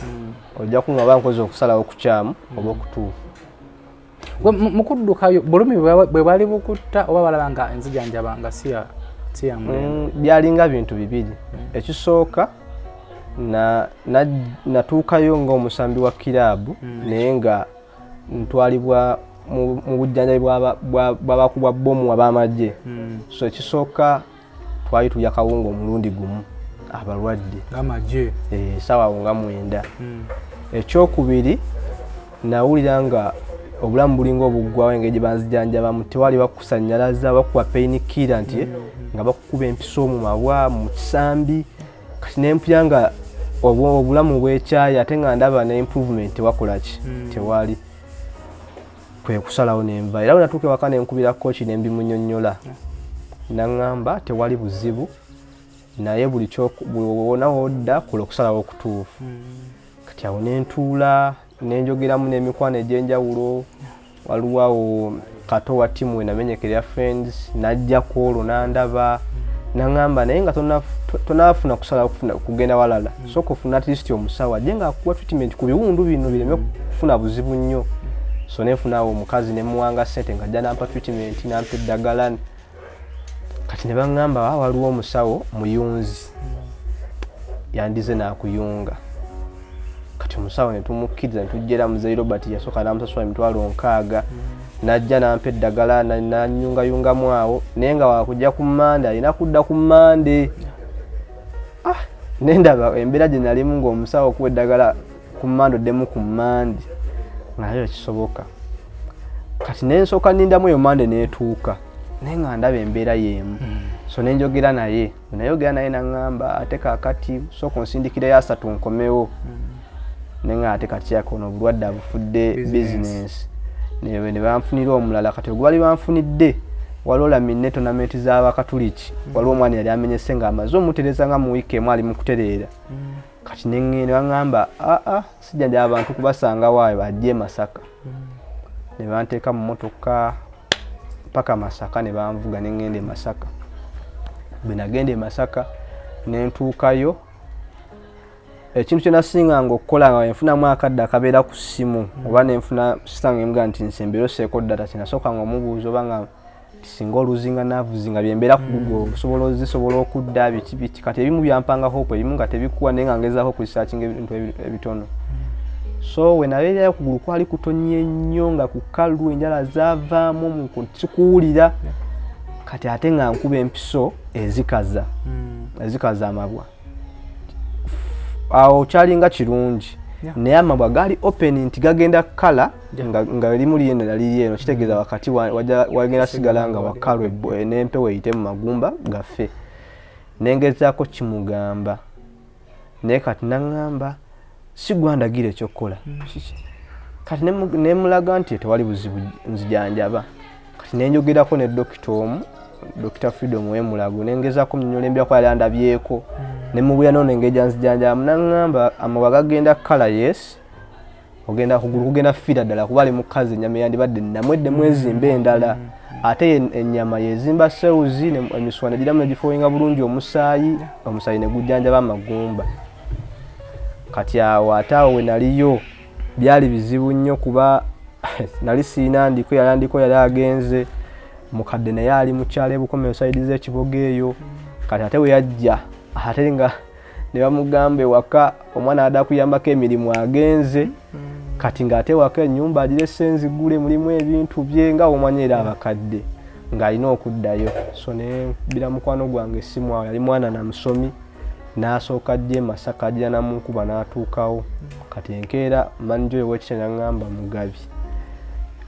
[SPEAKER 2] ojja kuŋŋaba nkoze okusalawo kukyamu oba okutuufu
[SPEAKER 5] mukuddukayo bulumi bwe bwali bukutta oba balaba nga enzijanjabanga si ya mulembe
[SPEAKER 2] byalinga bintu bibiri ekisooka natuukayo ng'omusambi wa kiraabu naye nga ntwalibwa mu bujjanjabi bw'abakubwa bbomu ab'amagye so ekisooka twali tulya kawunga omulundi gumu abalwadde
[SPEAKER 5] ng'amagye
[SPEAKER 2] sawa nga 9 ekyokubiri nawulira nga obulamu bulinga obuggwawo engeri gye banzijanjabamu tewali bakusanyalaza bakuwa painkiller nti nga bakukuba empiso mu mabwa mu kisambi kati nempulya nga obulamu bwekyayi ate nga ndaba ne improvement wakolaki tewali kwe kusalawo nenva era bwenatuuka ewaka nenkubira kochi nembimunyonnyola naŋŋamba tewali buzibu naye buli kyowona wodda kola okusalawo okutuufu kati awo nentuula nenjogeramu n'emikwano egy'enjawulo waliwo awo Kato wa timu we Yamenyeka friends najja ku olwo nandaba naŋŋamba naye nga tonaafuna kusalawo kugenda walala sooka ofuna at least omusawo ajje nga akuwa treatment ku biwundu bino bireme kufuna buzibu nnyo so nefunawo omukazi nemuwanga ssente nga ajja nampa treatment nampa eddagala kati ne baŋŋamba waliwo omusawo muyunzi yandize n'akuyunga kati omusawo ne tumukkiriza ne tujjera muzeyi Robert yasooka namusasula emitwalo 6 najja nampa eddagala nanyungayungamu awo naye nga wakujja ku Mande alina kudda ku Mande nendaba embeera gye nalimu ng'omusawo okuwa eddagala ku Mande oddemu ku Mande naye kisoboka kati nensooka nindamu eyo Mande neetuuka naye nga ndaba embeera y'emu so nenjogera naye naŋŋamba ate kaakati sooka onsindikirayo 3 nkomewo naye nga ate kati yakono obulwadde abufudde bizinensi ne banfunira omulala kati ogwali banfunidde waliwo laminne tonamenti z'abakatuliki waliwo omwana yali amenyese nga amaze omutereza nga mu wiiki emu ali mu kutereera kati ne baŋŋamba sijjanjaba abantu kubasanga waayo bajje e Masaka ne banteeka mu motoka paka Masaka ne banvuga ne ŋŋenda e Masaka bwe nagenda e Masaka ne ntuukayo ekintu kye nasinganga okukola nga nfunamu akadde akabeera ku ssimu oba nenfuna sitange emugamba nti nsembera osseeko ddata kinasookanga omubuuza oba nga singa oluzinga naavuzinga byembeera ku Google zisobola okudda biti kati ebimu byampanga hope ebimu nga tebikuwa naye nga ngezaako okurisaakinga ebintu ebitono so we nabeerayo okugulu kwali kutonye nnyo nga kukalu enjala zaavaamu sikuwulira kati ate nga nkuba empiso ezikaza amabwa awo kyalinga kirungi naye amabwa gaali open nti gagenda kala nga limu lyeno naliri eno kitegeeza wakati wagenda sigala nga wakalwe n'empewo eyite mu magumba gaffe nengezaako kimugamba naye kati naŋŋamba sigwandagira ekyokukola kati nemulaga nti tewali buzibu nzijanjaba kati nenjogerako ne dokita omu Dr. Freedom wemulago nengezako mnyola embyako yali andabyeko ne mubuya no nengeja nzijanja munangamba amawaga genda kala yes ogenda kugulu kugenda fira dala kubali mukazi nyama yandibadde namwedde mwezi mbe endala ate ennyama yezimba sewuzi ne emiswana giramu negifoyinga bulungi omusaayi ne gujjanja bamagumba kati awo ataawo we naliyo byali bizibu nnyo kuba nali siina ndiko yali agenze mukadde naye ali mukyalo ebukomero saidi z'ekiboga eyo kati ate we yajja ate nga ne bamugambe waka omwana ada kuyambako emirimu agenze kati nga ate waka ennyumba agirese enzigule mulimu ebintu bye nga omanyera abakadde ng'alina okuddayo so ne bira mukwano gwange essimu awo yali mwana na musomi n'asooka ajje Masaka ajja namunkuba n'atuukawo kati enkeera manjo ewekite n'aŋŋamba Mugabi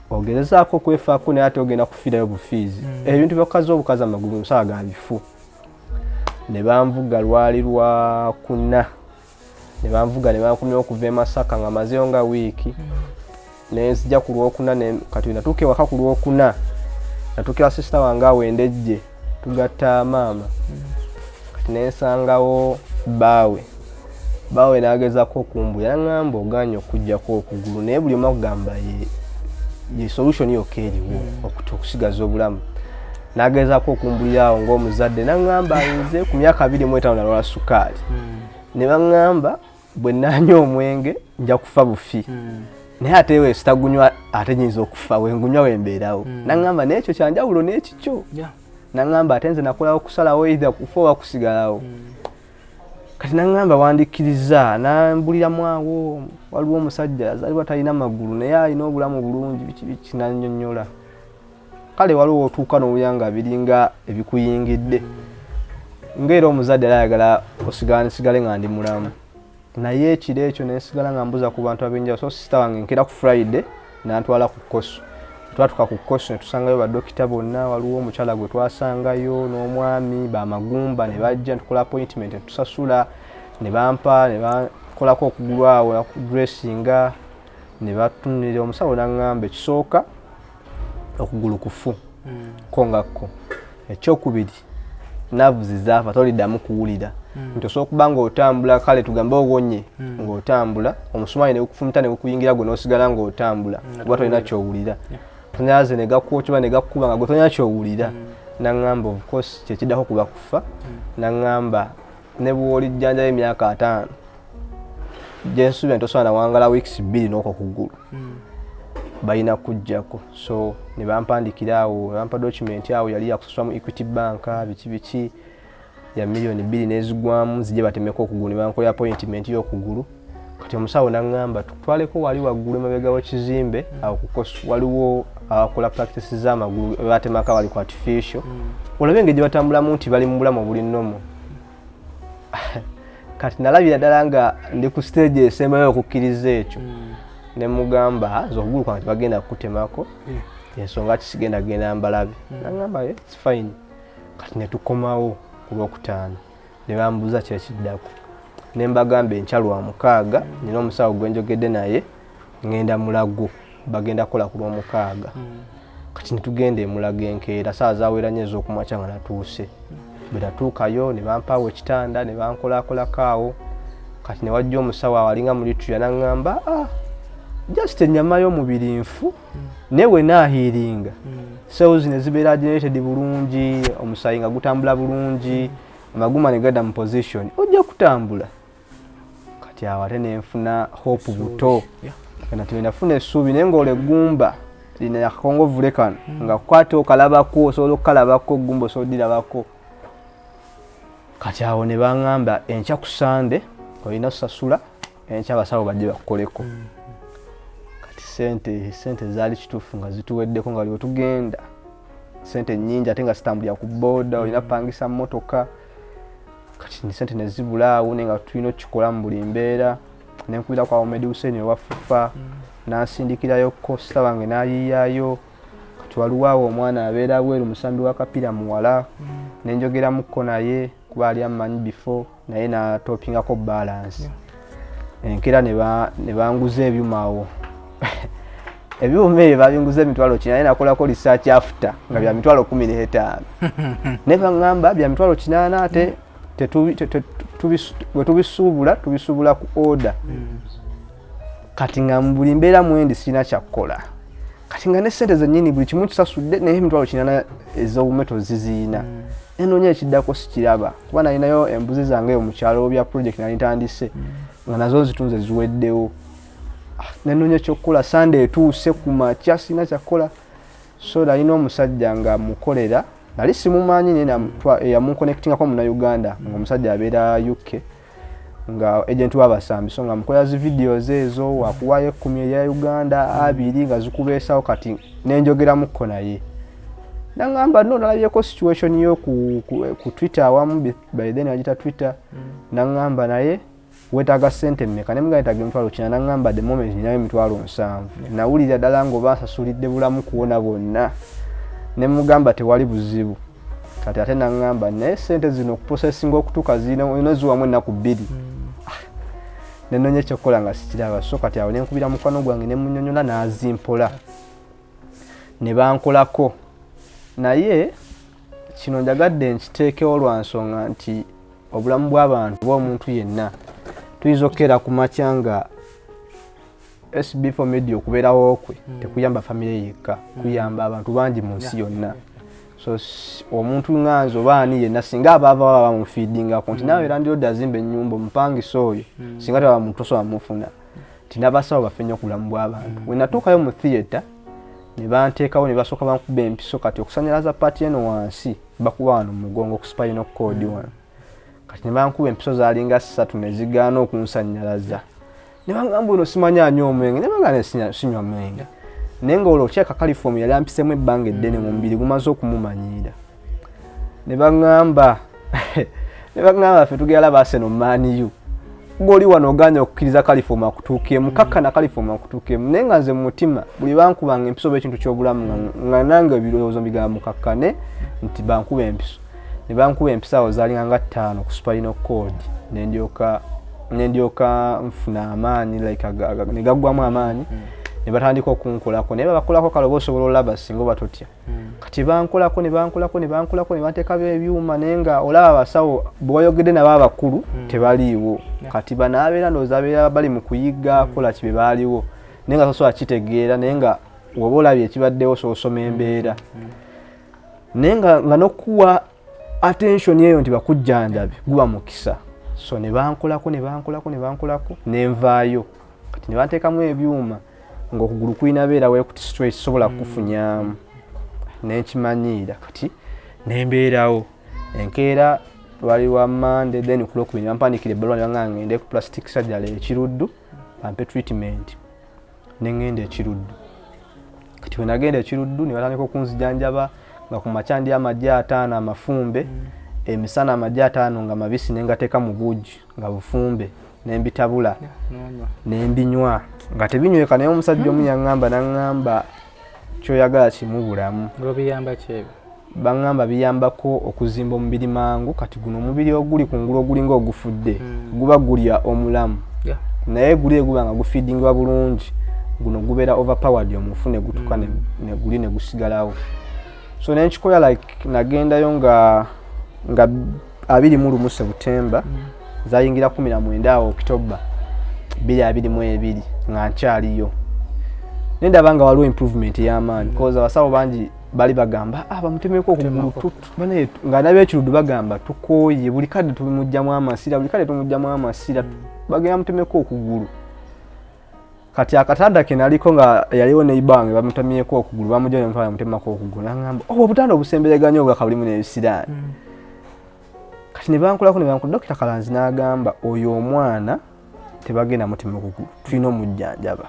[SPEAKER 2] ogezaako kwefaako naye ate ogenda kufiirayo bufiizi ebintu by'okukaza obukazi amagulu musawa ga bifu ne banvuga lwali lwa kuna ne banvuga ne bankumya okuva e Masaka nga mazeyo nga wiiki nenzija ku lwokuna kati natuuka ewaka ku lwokuna natuukira sisita wange awo endejje tugatta maama kati nensangawo baawe n'agezaako okumbulira n'aŋŋamba oganye okuggyako okugulu naye buli omu akugamba ye solution yokka eriwo okusigaza obulamu n'agezaako okumbulira awo ng'omuzadde n'aŋŋamba nze ku myaka 25 nalwala sukaali ne baŋŋamba bwe nnaanywa omwenge nja kufa bufi naye ate we sitagunywa ate nyinza okufa wengunywa wembeerawo n'aŋŋamba n'ekyo kyanjawulo n'ekikyo n'aŋŋamba ate nze nakolawo okusalawo either kufa oba kusigalawo kati n'aŋŋamba wandikkiriza n'ambuliramu awo waliwo omusajja yazaalibwa talina magulu naye alina obulamu bulungi biki n'annyonnyola kale waliwo otuuka n'obuyanga biringa ebikuyingidde ng'era omuzadde era ayagala osigale nga ndi mulamu naye ekiro ekyo nensigala nga mbuza ku bantu ab'enjawulo so sisita wange nkera ku Friday n'antwala ku Kkoso twatuka ku Kkoso ne tusangayo baddokita bonna waliwo omukyala gwe twasangayo n'omwami bamagumba ne bajja tukola appointment ne tusasula ne bampa ne bakolako okugulu awo dressinga ne batunulira omusawo n'aŋŋamba ekisooka okugulu kufu kongako ekyokubiri navuzi zaafa toliddamu kuwulira nti osobola okuba ng'otambula kale tugambe owonye ng'otambula omusumaali ne gukufumita ne gukuyingira gwe n'osigala ng'otambula kuba tolina kyowulira tonyaze ne gakwokyoba ne gakkuba nga gwe tolina kyowulira n'aŋŋamba of course kyekiddako kuba kufa n'aŋŋamba ne bw'olijjanjayo emyaka 5 gyensuubira nti osobola nawangala weeks 2 n'okwo kugulu balina kujjako so ne bampandikira awo ne bampa document awo yali yakusasula mu Equity Bank biki ya million 2 nezigwamu zijje batemeko okugulu ne bankola appointment y'okugulu kati omusawo n'aŋŋamba tutwaleko wali waggulu emabega w'ekizimbe awo kukosa waliwo abakola practices z'amagulu batemaka wali ku artificial olabe engeri gye batambulamu nti bali mu bulamu obuli nnomo kati nalabira ddala nga ndi ku stage esembayo okukkiriza ekyo ne mugamba z'okugulu kwange bagenda kukutemako ensonga kisigenda genda mbalabe n'aŋŋamba it's fine kati ne tukomawo ku lwokutaano ne bambuuza kyekiddako ne mbagamba enkya Lwamukaaga nina omusawo gwe njogedde naye ngenda Mulago bagenda kola ku Lwomukaaga kati ne tugenda e Mulago enkeera saawa zaawera nnyo ez'okumakya nga natuuse bwe natuukayo ne bampaawo ekitanda ne bankolakolako awo kati ne wajja omusawo awo alinga mulituya n'aŋŋamba just ennyama y'omubiri nfu newe naahiiringa cells ne zibeera generated bulungi omusaayi nga gutambula bulungi amaguma ne gada mu position ojja kutambula kati awo ate nenfuna hope buto kana nafuna essuubi naye ng'olegumba lina akakongovule kano nga kukwate okalabako osobola okukalabako gumba osobola oddirabako kati awo ne baŋŋamba enkya ku Sande olina osasula enkya abasawo bajje bakukoleko sente zaali kituufu nga zituweddeko nga waliwo tugenda sente nnyingi ate nga zitambulira ku booda olina pangisa mmotoka kati sente ne zibula awo nga tulina okukikola mu buli mbeera nenkubira kwa Omedi Hussein ewafufa n'asindikirayo kosita wange n'ayiyayo kati waliwo awo omwana abeera bweru musambi wa kapira muwala nenjogeramuko naye kuba ali amanyi before naye n'atopingako balance enkeera ne banguza ebyuma awo ebyuma ebyo babinguza emitwalo 9 nakolako research after nga bya mitwalo 15 ne bangamba bya mitwalo 8 ate tubisubula ku order kati nga mbuli mbeera mwendi sina kyakola kati nga ne sente zennyini buli kimu kisasudde naye emitwalo 8 ez'obumeto ziziina enoonya ekiddako sikiraba kuba nalinayo embuzi zange mu kyalo bya project nali ntandise nga nazo zitunze ziweddewo nenoonya ekyokukola Sunday etuuse ku makya sina kyakola so nalina omusajja nga mukolera nali simumanyi naye yamuconnectingako muna Uganda ng'omusajja abeera UK nga agent w'abasambi so nga mukola zi videos ezo wakuwayo 10 ya Uganda 2 nga zikubeesawo kati nenjogeramuko naye nangamba no nalabyeko situation yo ku Twitter awamu by then agita Twitter nangamba naye wetaaga sente mmeka ne mga yetaaga emitwalo 9 nangamba the moment ninayo emitwalo 7 nawulira ddala ngo basasulidde bulamu kuwona bonna ne mugamba tewali buzibu kati ate nangamba naye sente zino okuprocessinga okutuuka zinoziwamu ennaku 2 nenoonya ekyokukola nga sikiraba so kati awo nenkubira mukwano gwange ne munnyonnyola n'azimpola ne bankolako naye kino njagadde nkiteekewo lwa nsonga nti obulamu bw'abantu bw'omuntu yenna tuyinza okukera ku makya nga SB4 Media okubeerawo kwe tekuyamba famire yekka kuyamba abantu bangi mu nsi yonna so omuntu nganzo baani yenna singa abaava baba bamufeedingako nti nawe era ndiro dazimba ennyumba omupangisa oyo singa tebaba muntu osobola mufuna nti n'abasawo bafenye okulamu bw'abantu we natuukayo mu theatre ne banteekawo ne basooka bankuba empiso kati okusanyalaza paati eno wansi bakuba wano mu mugongo ku spinal cord wano kati ne bankuba empiso zaalinga 3 ne zigaana okunsanyalaza ne bangamba ono simanyi anywa omwenge ne bagana sinywa mwenge naye nga olwo kyaka California yali ampisemu ebbanga eddene mu mubiri gumaze okumumanyiira ne bangamba ffe tugera Arsenal Man U goli wano oganya okukkiriza California kutuuke mukakka na California kutuuke naye nga nze mu mutima buli bankubanga empiso b'ekintu ky'obulamu nga nange ebirowoozo mbigamba mukakkane nti bankuba empiso ne bankuba empiso awo zaalinga nga 5 ku spinal cord nendyoka nfuna amaanyi like ne gaggwamu amaanyi ne batandika okunkolako naye babakolako kaloba osobola olaba singa oba totya kati bankolako ne banteekabo ebyuma naye nga olaba abasawo bw'oyogedde nabo abakulu tebaliiwo kati banaabeera ndowooza abeera bali mu kuyiga kola kibe baaliwo naye nga tosobola kitegeera naye nga woba olabye ekibaddewo osoma embeera naye nga n'okuwa attention eyo nti bakujjanjabe guba mukisa so ne bankolako nenvaayo kati ne banteekamu ebyuma ng'okugulu kulina beera weekuti straight sobola kufunyamu nenkimanyiira kati nembeerawo enkeera lwali lwa Monday then ku Lwokubiri bampandikira ebbaluwa ne bangamba ngende ku plastic surgery ekiruddu bampe treatment nengenda ekiruddu kati we nagenda ekiruddu ne batandika okunzijanjaba nga ku makya ndi amagye 5 amafumbe emisana amagye 5 nga mabisi nengateeka mu buugi nga bufumbe nembitabula nembinywa nga tebinyweka naye omusajja omu yaŋŋamba naŋŋamba kyoyagala kimu bulamu
[SPEAKER 5] ng'obiyamba kyebyo
[SPEAKER 2] baŋŋamba biyambako okuzimba omubiri mangu kati guno omubiri oguli kungulu ogulinga ogufudde guba gulya omulamu naye guli eguba nga gufiidingibwa bulungi guno gubeera overpowered omufu ne gutuka ne guli ne gusigalawo so nenkikola like nagendayo nga 21 September zayingira 19 awo October 2022 nga nkyaliyo nendaba nga waliwo improvement y'amaanyi because abasawo bangi bali bagamba bamutemeko okugulu bane nga n'ab'ekiruddu bagamba tukooye buli kadde tumujjamu amasira bagenda mutemeko okugulu kati akatanda ke naliko nga yaliwo neibange bamutemeko okugulu bamujja ne mutemako okugulu ngamba obutanda obusembereganya obwa kabulimu n'ebisiraani kati ne bankolako Dr. Kalanzi n'agamba oyo omwana tebagenda mutemeko okugulu tulina omujjanjaba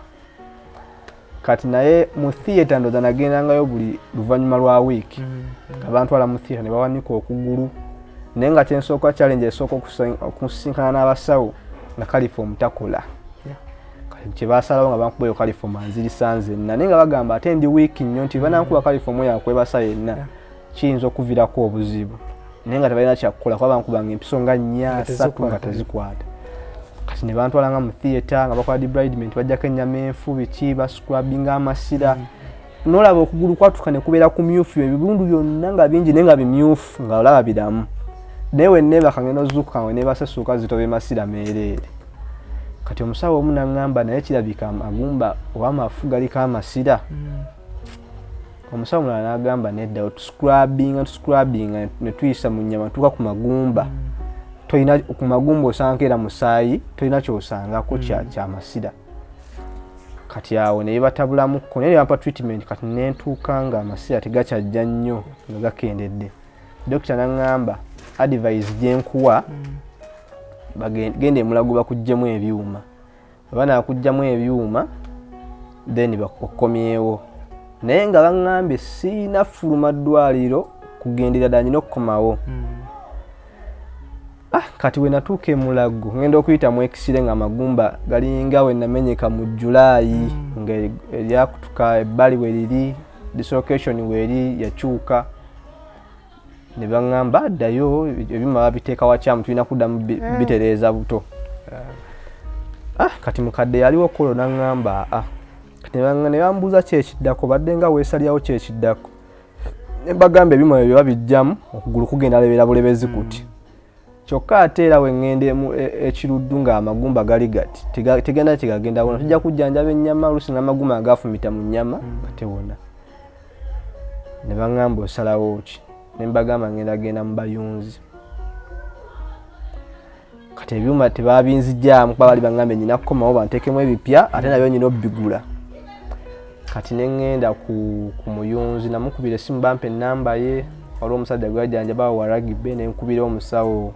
[SPEAKER 2] kati naye mu theatre ndoza nagendangayo buli luvannyuma lwa wiiki abantu ala mu theatre ne bawanika okugulu naye nga kyensooka challenge esooka okusinkana n'abasawo nga California takola kati kyebasalawo nga bankubayo California nzirisanze naye nga bagamba ate ndi wiiki nnyo nti banankuba California yakwebasa yenna kiyinza okuviirako obuzibu naye nga tebalina kyakukola kuba bankubanga empiso nga 4 3 nga tezikwata kati ne bantwala nga mu theatre nga bakola debridement bajjako ennyama enfu biki bascrubbinga amasira nolaba okugulu kwatuka ne kubeera ku myufu ebigundu byonna nga bingi naye nga bimyufu nga olaba biramu newe neba kangeno zuka we neba sesuka zitobe masira meerere kati omusawo omu n'angamba naye kirabika amagumba oba amafu galiko amasira omusawo mulala n'agamba nedda tuscrubbinga ne tuyisa mu nnyama tuka ku magumba toyina ku magumba osanga era musaayi toyina kyosangako kyamasira kati awo ne batabulamuko naye bampa treatment kati nentuuka nga amasira tegakyajja nnyo nga gakendedde dokita n'angamba advice gyenkuwa bagende mulago bakujjemu ebyuma bana kujjamu ebyuma then bakokomyewo naye nga baŋŋambye siina fuluma ddwaliro kugendera danyina okukomawo kati we natuuka emulago ngenda okuyita mu ekisire nga amagumba galinga we Yamenyeka mu Julaayi nga eryakutuka ebbali we liri dislocation weri yakyuka ne baŋŋamba addayo ebyuma babiteeka wakyamu tulina kuddamu bitereeza buto kati mukadde yaliwo kolo n'aŋŋamba kati ne bambuuza kyekiddako badde nga weesalyawo kyekiddako ne bagamba ebyuma ebyo babijjamu okugulu kugenda lebeera bulebezi kuti kyokka ate era we ŋŋende ekiruddu nga amagumba gali gati tegenda kigagenda wona tujja kujjanjaba ennyama oluusi n'amagumba agafumita mu nnyama nga tewona ne baŋŋamba osalawo ki ne mbagamba ngenda mu bayunzi kati ebyuma tebabinzijjaamu kuba bali baŋŋambe nyina kukomawo banteekemu ebipya ate nabyo nyina obbigula kati ne ŋŋenda ku muyunzi namukubira essimu bampa ennamba ye waliwo omusajja gwe yajjanjaba wa rugby ne nkubira omusawo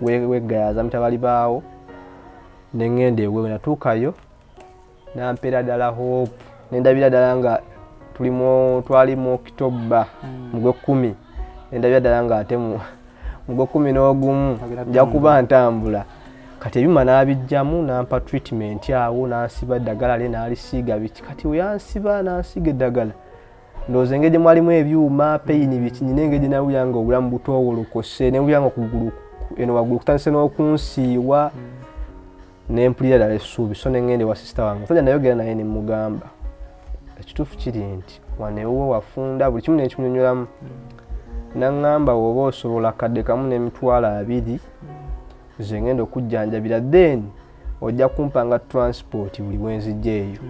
[SPEAKER 2] wegayaza mutabali baawo ne ŋŋenda ewewe natuukayo nampeera ddala hope nendabira ddala nga twali mu October mu Gw'ekkumi nendabira ddala nga ate mu Gw'ekkumi n'ogumu nja kuba ntambula kati ebyuma n'abijjamu nampa treatment awo nansiba eddagala lye n'alisiiga biki kati we yansiba nansiiga eddagala ndowooza engeri gye mwalimu ebyuma peyini biki nyina engeri gye nawulira nga obulamu butowolokose newulira nga okugulu eno waggulu kutandise n'okunsiiwa nempulira ddala essuubi so neŋŋende wa sisita wange omusajja nayogera naye ne mugamba ekituufu kiri nti wanewo wafunda buli kimu nekimunyonyolamu naŋŋamba woba osobola kadde kamu n'emitwalo 2 ze ngenda okujjanjabira then ojja kumpanga transport buli wenzijja eyo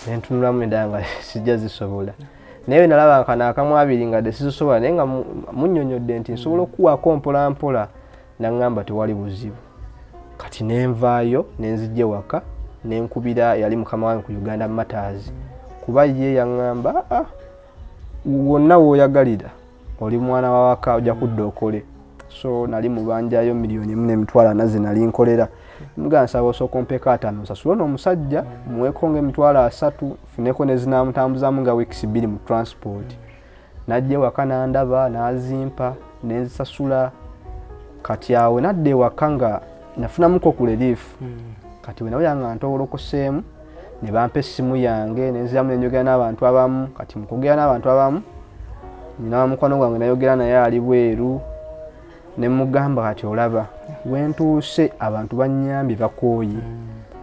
[SPEAKER 2] nentunulamu endala nga sijja zisobola naye nalaba kana akamu 2 nga desisobola naye nga munnyonnyodde nti nsobola okuwaako mpolampola naŋŋamba tewali buzibu kati nenvaayo nenzijja waka nenkubira yali mukama wange ku Uganda Matters kuba ye yaŋŋamba wonna w'oyagalira oli mwana wa waka ojja kudda okole so nali mubanjayo $1,400,000 ze nali nkolera mga nsaba osooka ompeeka 5 nsasula n'omusajja muweeko nga $3 funeko ne zinamutambuzaamu nga weeks 2 mu transport najja ewaka nandaba nazimpa nenzisasula kati awe nadda ewaka nga nafunamuko ku relief kati we nawulira nga ntowolokoseemu ne bampa essimu yange nenziramu nenjogera n'abantu abamu kati mukugera n'abantu abamu nyina wa mukwano gwange nayogera naye ali bweru ne mugamba kati olaba wentuuse abantu bannyambye bakooye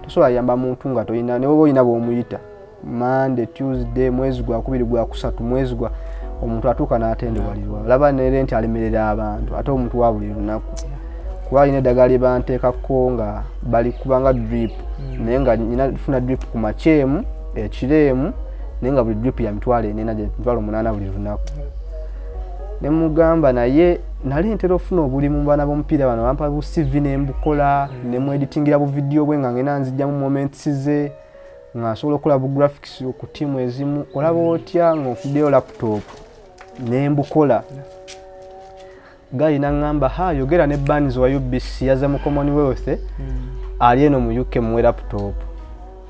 [SPEAKER 2] tosobola yamba muntu nga toyina ne woba oyina bw'omuyita Monday, Tuesday, mwezi gwa 2 gwa 3 mwezi gwa omuntu atuuka n'atendewalirwa olaba nere nti alemerera abantu ate omuntu wa buli lunaku kuba alina eddagala lye banteekako nga bali kubanga drip naye nga nyina funa drip ku makyemu ekireemu naye nga buli drip ya $8,000 buli lunaku ne mugamba naye nali ntera ofuna obulimu bana b'omupiira bano bampa bu CV ne mbukola ne mu editingira bu video bwe nga ngena nzijjamu moments ze nga nsobola okukola bu graphics ku tiimu ezimu olaba otya nga onfuddeyo laptop ne mbukola gali naŋŋamba yogera ne Barnes wa UBC yaza mu Commonwealth ali eno mu UK muwe laptop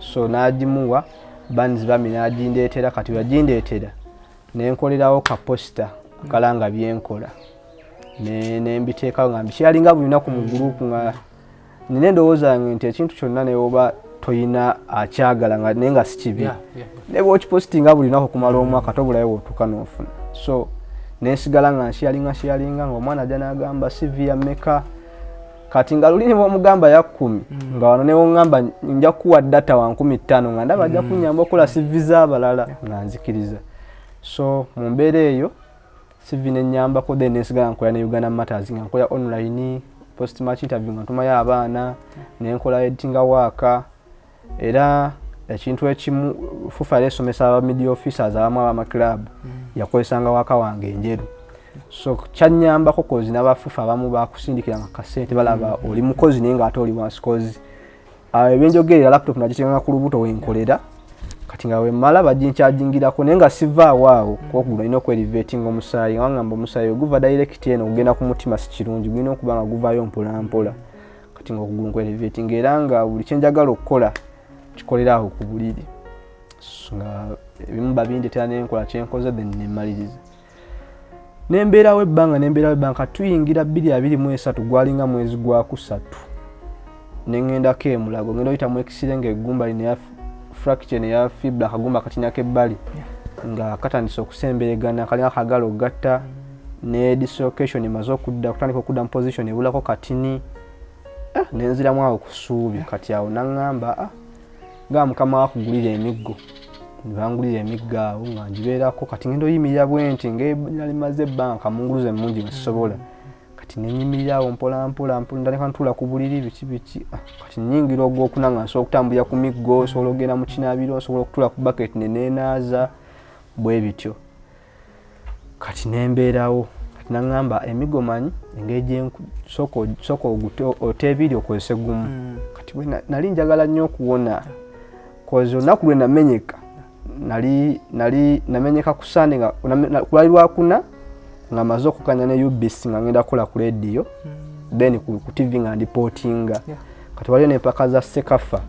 [SPEAKER 2] so n'agimuwa Barnes bami n'agindeetera kati yagindeetera ne nkolerawo ka poster kalanga byenkola ne mbiteekawo nga mbikyalinga buli lunaku mu gurupu nga nina endowooza nti ekintu kyonna ne oba toyina akyagala nga naye nga si kibi ne bw'okipositinga buli lunaku okumala omwaka tobulayo w'otuuka n'ofuna so nensigala nga nsyalinga nga omwana ajja n'agamba CV ya mmeka kati nga luli ne bw'omugamba ya 10 nga wano ne wongamba nja kuwa data wa 15 nga ndaba ajja kunyamba okola CV z'abalala nga nzikiriza. So mu mbeera eyo CV ne nnyambako then nesigala nkola ne Uganda Matters nga nkola online post match interview nga ntumayo abaana ne nkola editing work era ekintu ekimu FUFA esomesa aba media officers abamu aba club yakozesanga waka wange enjeru. So kyanyambako kozi n'aba FUFA abamu bakusindikira nga kasente balaba oli mukozi naye nga ate oli wansi kozi ebyenjogerera laptop nagitenga ku lubuto wenkolera kati nga wemmala baginchargingirako naye nga sivaawo awo kwogula ino kwelivating omusaayi wangamba omusaayi oguva direct eno ogenda ku mutima si kirungi gulina okuba nga guvaayo mpola mpola kati nga okugulu kwelivating era nga buli kyenjagala okukola kikolera awo ku buliri nga ebimu babindetera nenkola kyenkoze then nemmaliriza nembeerawo ebbanga tuyingira 2023 gwalinga mwezi gwa kusatu nengendako emulago ngenda oyitamu ekisirenga eggumba lino fracture ne ya fibula akagumba katinako ebbali nga katandise okusemberegana kalinga kagala ogatta ne dislocation emaze okudda kutandika okudda mu position ebulako katini nenziramu awo kusuubi kati awo naŋŋamba nga mukama wakugulira emiggo nibangulira emiggo awo nga ngibeerako kati ngenda oyimirira bwenti ngali maze ebbanga kamunguluze mungi nsisobola kati nenyimirira awo mpola ndaleka ntula ku buliri biki kati nyingira ogwokuna nga nsobola okutambulira ku miggo osobola ogenda mu kinaabiro osobola okutula ku bucket neneenaaza bwe bityo kati nembeerawo kati naŋŋamba emiggo manyi engeri soko otebiri okozese gumu kati nali njagala nnyo okuwona kozi olunaku lwe namenyeka nali namenyeka ku Sunday nga kulali lwakuna nga maze okukanya ne UBC nga ngenda kukola ku radio then ku TV nga ndipotinga kati waliyo n'empaka za sekafa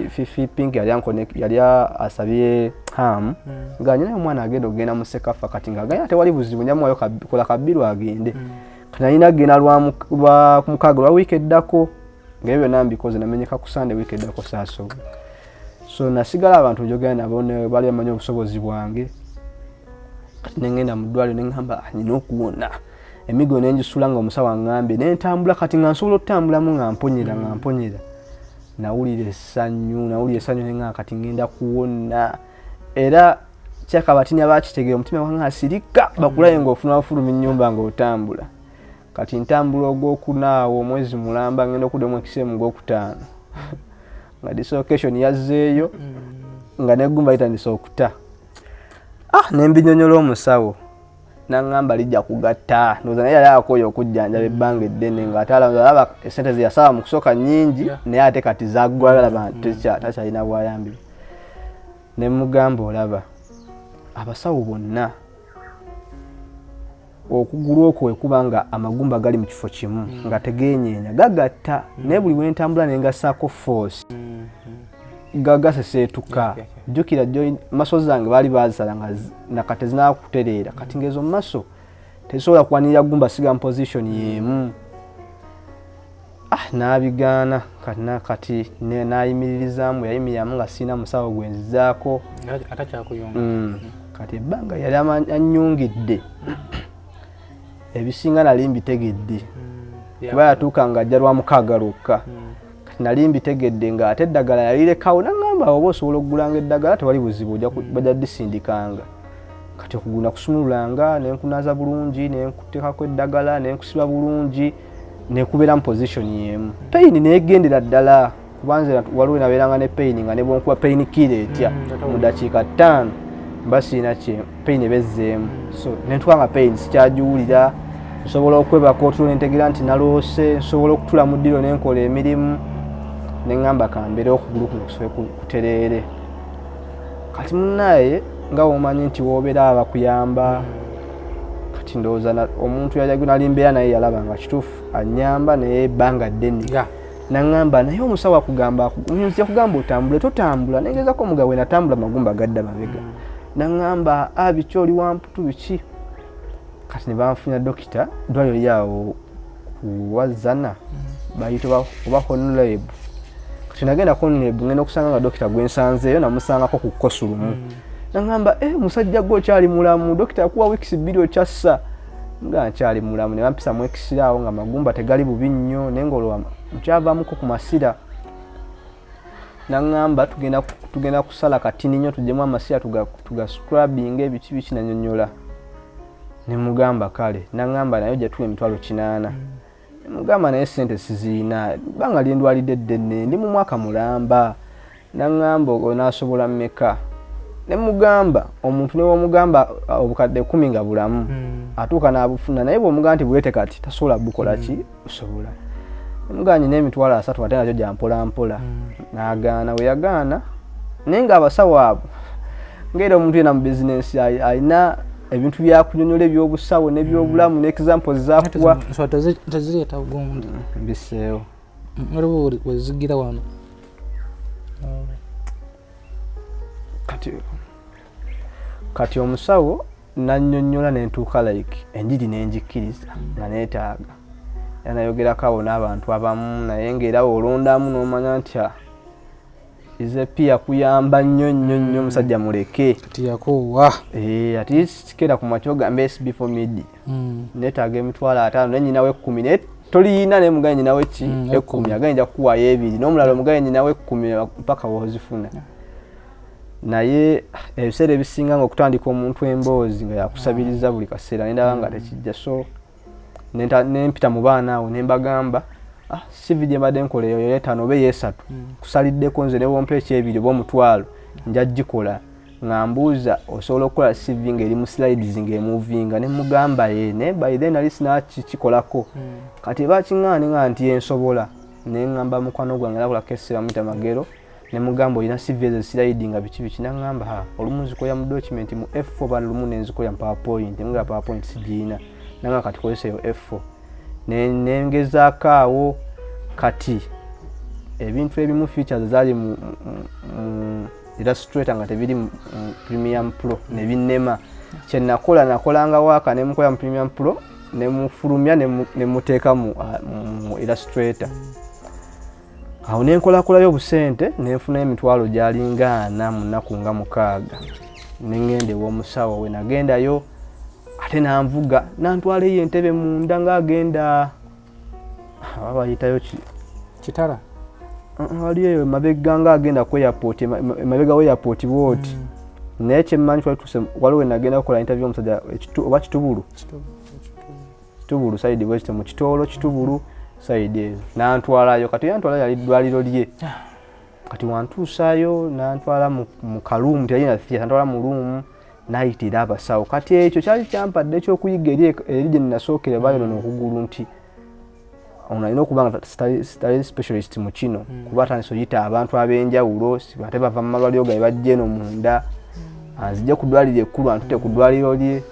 [SPEAKER 2] fifi pink yali asabye ham nga nyina omwana agenda ogenda mu sekafa kati nga aganya tewali buzibu nyamuwayo kola kabiru agende kati nalina agenda lwa mukaga lwa wiiki eddako ngaebyo nambikoze namenyeka ku Sunday wiiki eddako saasoga so nasigala abantu njogera nabo ne bali bamanyi obusobozi bwange kati nengenda mu ddwaliro nengamba nina okuwona emigo nengisula nga omusawo aŋŋambye nentambula kati nga nsobola okutambulamu nga mponyera nawulira essanyu nenga kati ngenda kuwona era kyaka batinya bakitegeera omutima wange asirika bakulaye ng'ofuna wafuluma ennyumba ng'otambula kati ntambula ogwokunaawo omwezi mulamba ngenda okuddamu ekiseemu gw'okutaano nga dislocation yazzeeyo nga neggumba litandise okuta nembinyonyola omusawo naŋŋamba lijja kugatta ndowooza naye yali akooye okujjanjaba ebbanga eddene nga ate alaba esente ze yasaba mu kusooka nnyingi naye ate kati zaggwa alaba takyalina bwayambi ne mugamba olaba abasawo bonna okugulu okwo wekuba nga amagumba gali mu kifo kimu nga tegeenyeenya gagatta naye buli wentambula nengasaako force gagaseseetuka jjukira maso zange baali bazisala nga nakati zinaakutereera kati ngezo mu maso tezisobola kuwanirira gumba siga mu position y'emu n'abigaana kati n'ayimirizaamu yayimiriramu nga sirina musawo gwenzizaako kati ebbanga yali annyungidde ebisinga nali mbitegedde kuba yatuuka nga ajja lwa mukaaga lwokka kati nali mbitegedde nga ate eddagala yalirekawo naŋŋamba oba osobola okugulanga eddagala tewali buzibu bajja disindikanga kati okugula kusumululanga nenkunaza bulungi nenkuteekako eddagala nenkusiba bulungi nekubeera mu position y'emu payini neegendera ddala kubanze waliwo nabeeranga ne payini nga ne bwonkuba payini kira etya mu dakiika 5 mba siina payini ebezzeemu so nentuka nga payini sikyagiwulira nsobola okwebaka otulo nentegeera nti naloose nsobola okutula mu ddiro nenkola emirimu neŋŋamba kambeere okugulu kuno kusobe kutereere kati munnaye nga womanyi nti wobeera abakuyamba kati ndowooza omuntu nali mbeera naye yalaba nga kituufu annyamba naye ebbanga ddene naŋŋamba naye omusawo akugamba nzija kugamba otambule totambula negezako omugabo we natambula magumba gadda mabega naŋŋamba biki oli wamputu biki kati ne banfunya dokita ddwaliro lyawo kuwazana bayita oba honlebu kati nagenda honlebu ngenda okusanga nga dokita gwensanzeeyo namusangako ku kosulumu naŋŋamba musajja gwe okyali mulamu dokita akuwa wiikisi 2 okyassa nga nkyali mulamu ne bampisa mu ekisiraawo nga magumba tegali bubi nnyo naye ng'olwo nkyavaamuko ku masira naŋŋamba tugenda kusala katini nnyo tuggyemu amasira tugascrubbinga ebiki biki nanyonyola ne mugamba kale naŋŋamba naye ojja tuwa emitwalo 8 mugamba naye sente siziina banga lyendwalidde ddenne ndi mu mwaka mulamba naŋŋamba onaasobola mmeka ne mugamba omuntu ne womugamba obukadde 10 nga bulamu atuuka n'abufuna naye bw'omugamba nti bwete kati tasobola bukola ki osobola muganye n'emitwalo 3 ate nakyo gya mpola mpola n'agaana we yagaana naye ng'abasawo abo ng'era omuntu yena mu bizinensi alina ebintu byakunyonyola ebyobusawo n'ebyobulamu n'examples zakuwa
[SPEAKER 5] tezireeta bugundi
[SPEAKER 2] mbiseewo
[SPEAKER 5] waliwo wezigira wano
[SPEAKER 2] kati omusawo nannyonnyola nentuuka like enjiri nenjikkiriza nga neetaaga yanayogerako abo n'abantu abamu naye ng'era olondamu n'omanya nti ize pia kuyamba nnyo omusajja muleke
[SPEAKER 5] kati yakoowa
[SPEAKER 2] ati kikeera ku makya ogamba SB4 Media neetaaga emitwalo 5 ne nyinawe 10 naye toliyina naye mugaye nyinawe ki 10 agayinja kukuwaayo 2 n'omulala omugaye nyinawe 10 mpaka wozifuna naye ebiseera ebisinga nga okutandika omuntu emboozi nga yakusabiriza buli kaseera nendaba nga tekijja so nempita mu baana awo nembagamba CV gye mbadde nkola eyo ye5 oba ye3 kusaliddeko nze ne bompa ekyebiri oba omutwalo nja gikola nga mbuuza osobola okukola CV ng'eri mu slides ng'emuvinga ne mugamba ye ne by then ali sinakikolako kati bakiŋŋaani nga nti yensobola ne ŋŋamba mukwano gwange nakola kesi bamuyita Magero ne mugamba olina CV ezo slide nga biki naŋŋamba olumu nzikola mu document mu F4 bano lumu nenzikola mu PowerPoint nga PowerPoint sigiina nanga kati kozesa yo F4 nengezaako awo kati ebintu ebimu features zaali mu Illustrator nga tebiri mu Premium Pro ne binnema kye nakolanga waaka ne mukola mu Premium Pro ne mufulumya ne muteeka mu Illustrator awo nenkolakolayo obusente nenfuna emitwalo gyalinga 4 mu nnaku nga 6 nengenda ew'omusawo we nagendayo ate nanvuga nantwala eyo entebe munda ng'agenda babayitayo
[SPEAKER 5] kitala
[SPEAKER 2] waliyo eyo mabega ng'agenda ku airport mabega we airport bwoti naye kyemmanyi twali tuse waliwo we nagenda kukola interview omusajja oba kitubulu side bwekite mu kitolo kitubulu side eyo nantwalayo kati yantwala yali ddwaliro lye kati wantuusaayo nantwala mu kaluumu teyalina theatre nantwala mu luumu nayitira abasawo kati ekyo kyali kyampadde ekyokuyiga eri gye nnasookere bayonoona okugulu nti ono alina okuba nga sitali specialist mu kino kuba atandise oyita abantu ab'enjawulo ate bava mu malwaliro gabe bajja eno munda anzijja ku ddwaliro ekkulu antute ku ddwaliro lye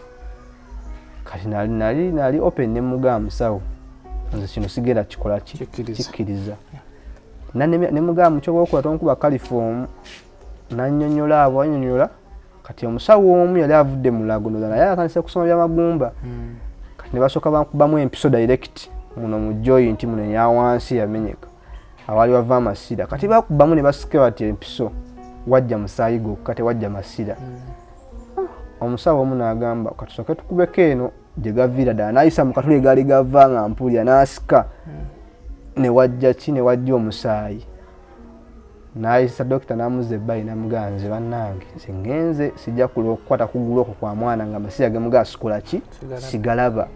[SPEAKER 2] kati nali open ne mugamba musawo nze kino sigenda kikola kikkiriza ne mugamba mukyoba okuba tonkuba kalifomu nannyonnyola abo annyonnyola kati omusawo omu yali avudde mu Lagonoza naye atandise kusoma byamagumba kati ne basooka bankubamu empiso direct muno mu joint muno ya wansi Yamenyeka awali wava amasira kati bakubamu ne basike bati empiso wajja musaayi gokka tewajja masira omusawo omu n'agamba katusooke tukubeko eno gye gaviira ddala n'ayisa mu katule gaali gava nga mpulya n'asika ne wajja omusaayi n'ayisa dokita n'amuzza ebbayi n'amuganze bannange nze ngenze sijja kukwata kugulu okwo kwa mwana nga amasira gemugaasikola ki sigalaba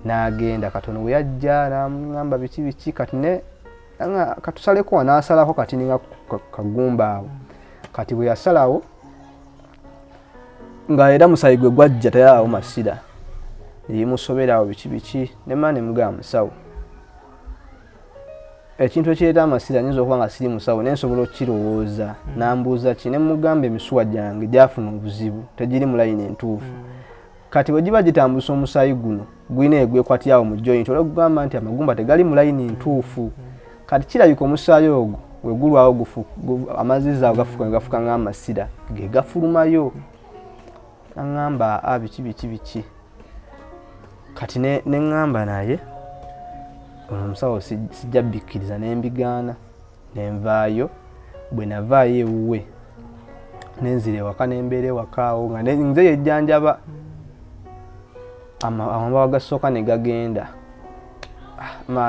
[SPEAKER 2] n'agenda katono we yajja n'amugamba biki kati katusaleko n'asalako kati ninga kagumba awo kati bwe yasalawo nga era musaayi gwe gwajja tayaawo masira yemusoberawo biki ne mane mugamba musawo ekintu ekireeta amasira nyinza okuba nga siri musawo nensobola okukirowooza nambuuza ki ne mugamba emisuwa gyange gyafuna obuzibu tegiri mu layini entuufu kati bwe giba gitambusa omusaayi guno gwina egwekwatyawo mu joint olwokugamba nti amagumba tegali mu layini ntuufu kati kirabika omusaayi ogwo wegulwawo amazizi ago gafuka ng'amasira ge gafulumayo naŋŋamba biki kati neŋŋamba naye omusawo sijja bikkiriza nembigaana nenvaayo bwe navaayo ewuwe nenzira ewaka nembeera ewaka awo nga nze yejjanjaba amamba agasooka ne gagenda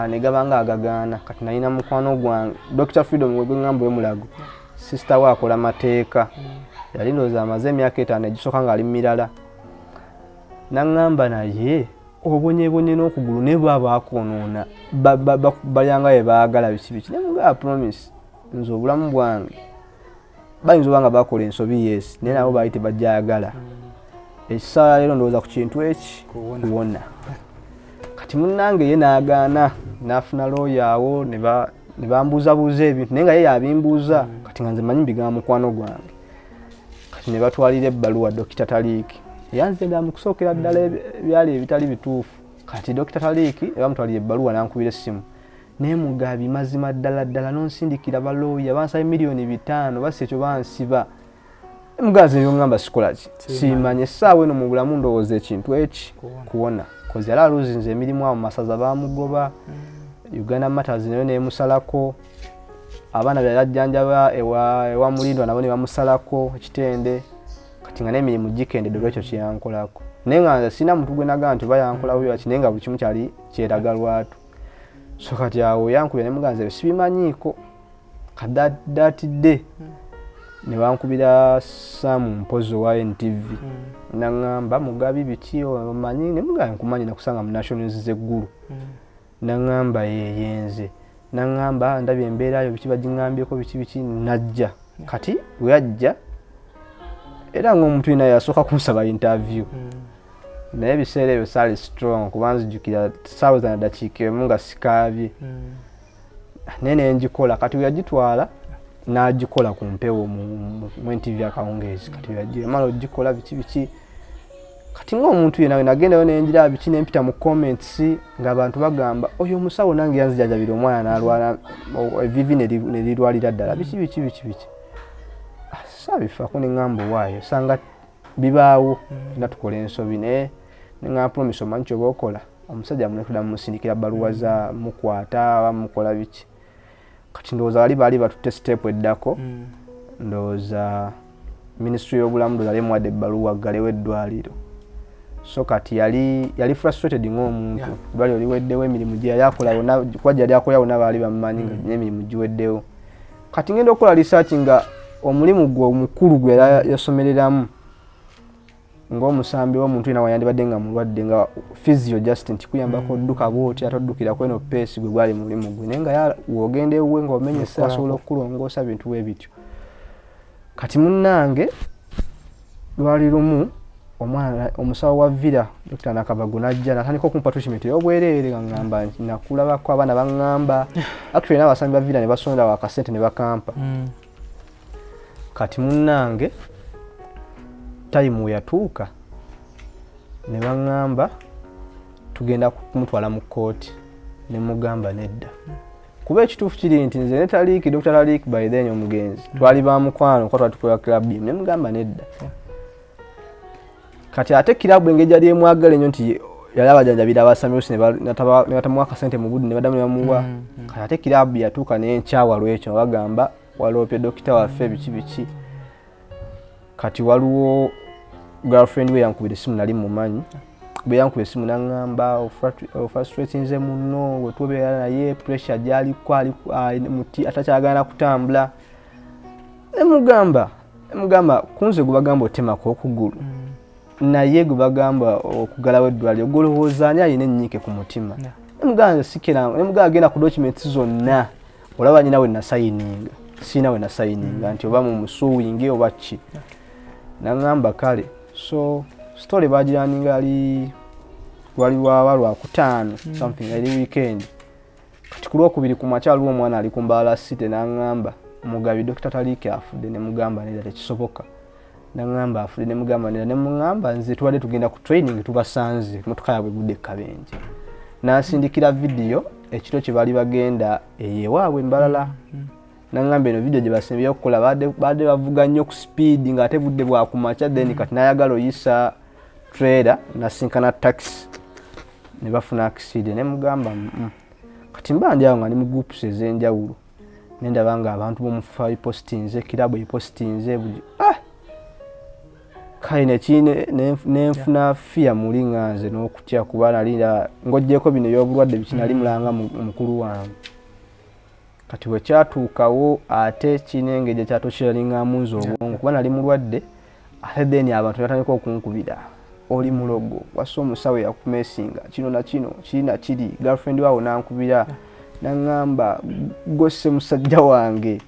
[SPEAKER 2] ne gabanga agagaana kati nalina mukwano gwange Dr. Freedom gwe ngamba mulago sister we akola mateeka yali ndowooza amaze emyaka 5 egisooka ng'ali mirala naŋŋamba naye obonyebonye n'okugulu ne bwaba akoonoona balyanga bye baagala biki ne mugamba promise nze obulamu bwange bayinza oba nga bakola ensobi yes naye nabo baali tebajjayagala ekisaala leero ndowooza ku kintu eki kuwona kati munnange ye n'agaana n'afuna looya awo ne bambuuzabuuza ebintu naye nga ye yabimbuuza kati nga nze manyi mbigamba mukwano gwange kati ne batwalira ebbaluwa Dr. Taliiki yanze nga mukusookera ddala ebyali ebitali bituufu kati Dr. Taliiki bamutwalira ebbaluwa n'ankubira essimu naye mugabi mazima ddala n'onsindikira balooya bansaba $5,000 basi ekyo bansiba mugazi ebyongamba sikolaki simanye essaawa eno mu bulamu ndowooza ekintu eki kuwona kozi yali aluzinze emirimu awo masaza bamugoba Uganda Matters nayo neemusalako abaana byali ajjanjaba ewa mulindwa nabo ne bamusalako ekitende kati nga n'emirimu gikendedde olwekyo kyeyankolako naye nga nze sina muntu gwe nagamba nti oba yankola bubi baki naye nga buli kimu kyali kyeraga lwatu so kati awo yankubira ne muganza sibimanyiiko kadadatidde ne bankubira Samu Mpozo wa NTV naŋŋamba mugabi biki omanyi ne mugamba nkumanyi nakusanga mu National zeggulu naŋŋamba yenze naŋŋamba ndabye embeera yo biki bagiŋŋambyeko biki najja kati we yajja era ng'omuntu yina yasooka kunsaba interview naye ebiseera ebyo saali strong kuba nzijjukira ssaawa za dakiika emu nga sikaabye naye nengikola kati we yagitwala n'agikola ku mpewo mu NTV akawungeezi kati we yamala ogikola biki kati ng'omuntu yena we nagendayo nenjira biki nempita mu comments ng'abantu bagamba oyo omusawo nange yanzijanjabira omwana n'alwala evivi ne lirwalira ddala biki saabifaako ne ŋŋamba owaayo sanga bibaawo na tukola ensobi naye ne ŋŋamba promise omanyi kyoba okola omusajja munetula mumusindikira bbaluwa za mukwata aba mukola biki kati ndowooza baali batutte step eddako ndowooza ministry y'obulamu ndowooza lemwadde ebbaluwa galewo eddwaliro so kati yali frustrated ng'omuntu eddwaliro liweddewo emirimu gye yali akola yonna kuba gyali akola yonna baali bamumanyi nga n'emirimu giweddewo kati ngenda okukola research nga omulimu gwe omukulu gwe yasomereramu ng'omusambi w'omuntu yena wayandibadde nga mulwadde nga physio just nti kuyambako odduka bw'oti ate oddukirako eno peesi gwe gwali mulimu gwe naye nga wogenda ewuwe ng'omenya essaawa asobola okukulongoosa bintu bwe bityo kati munnange lwali lumu omwana omusawo wa Villa Dr. Nakabago najja natandika okumpa treatment y'obwereere nga ngamba nti nakulabako abaana baŋŋamba actually n'abasambi ba Villa ne basonda wakasente ne bakampa kati munnange time yatuuka ne baŋŋamba tugenda kumutwala mu kooti ne mugamba nedda kuba ekituufu kiri nti nze ne Taliiki Dr. Taliiki by then omugenzi twali ba mukwano kwa twatukola club ne mugamba nedda kati ate kilabu engeri yali emwagala ennyo nti yali abajanjabira abasamyusi ne batamuwa akasente mu budde ne badamu ne bamuwa kati ate kilabu yatuuka n'enkyawa lwekyo bagamba waloopye dokita waffe biki kati waliwo girlfriend we yankubira essimu nali mumanyi bwe yankubira essimu naŋŋamba ofrustrate nze muno we tubeera naye pressure gy'aliko muti atakyagana kutambula ne mugamba kunze gwe bagamba otemako okugulu naye gwe bagamba okugalawo eddwaliro golowooza ani alina ennyiike ku mutima ne mugamba sikiranga ne mugamba agenda ku documents zonna olaba nyina we nasayininga siina we nasayininga nti oba mu musuwinge oba ki naŋŋamba kale so story bagiraninga lwali lwaba lwakutaano something ali weekend kati ku lwokubiri ku makya waliwo omwana ali ku Mbaala City naŋŋamba mugabi Dr. Taliiki afudde ne mugamba nedda tekisoboka naŋŋamba afudde ne mugamba nedda ne mugamba nze tubadde tugenda ku training tubasanze motoka yaabwe egudde ekabenje n'asindikira video ekiro kye bali bagenda eyewaabwe Mbalala naŋŋamba eno video gye basembyeyo okukola badde bavuga nnyo ku speed nga ate budde bwa ku makya then kati n'ayagala oyisa trailer nasinkana taxi ne bafuna accident ne mugamba kati mba ndi awo nga ndi mu groups ez'enjawulo nendaba nga abantu b'omufa postinze kilabu postinze kale nenfuna fiya mulinganze n'okutya kuba nalinda ng'oggyeko bino eby'obulwadde bikinali mulanga mukulu wange. Kati bwe kyatuukawo ate kinengeje kyatokiralingamu nze obwongo kuba nali mulwadde ate then abantu batandika okunkubira oli mulogo wassa omusawo yakumeesinga kino na kino kirina kiri girlfriend waawo nankubira naŋŋamba gosse musajja wange.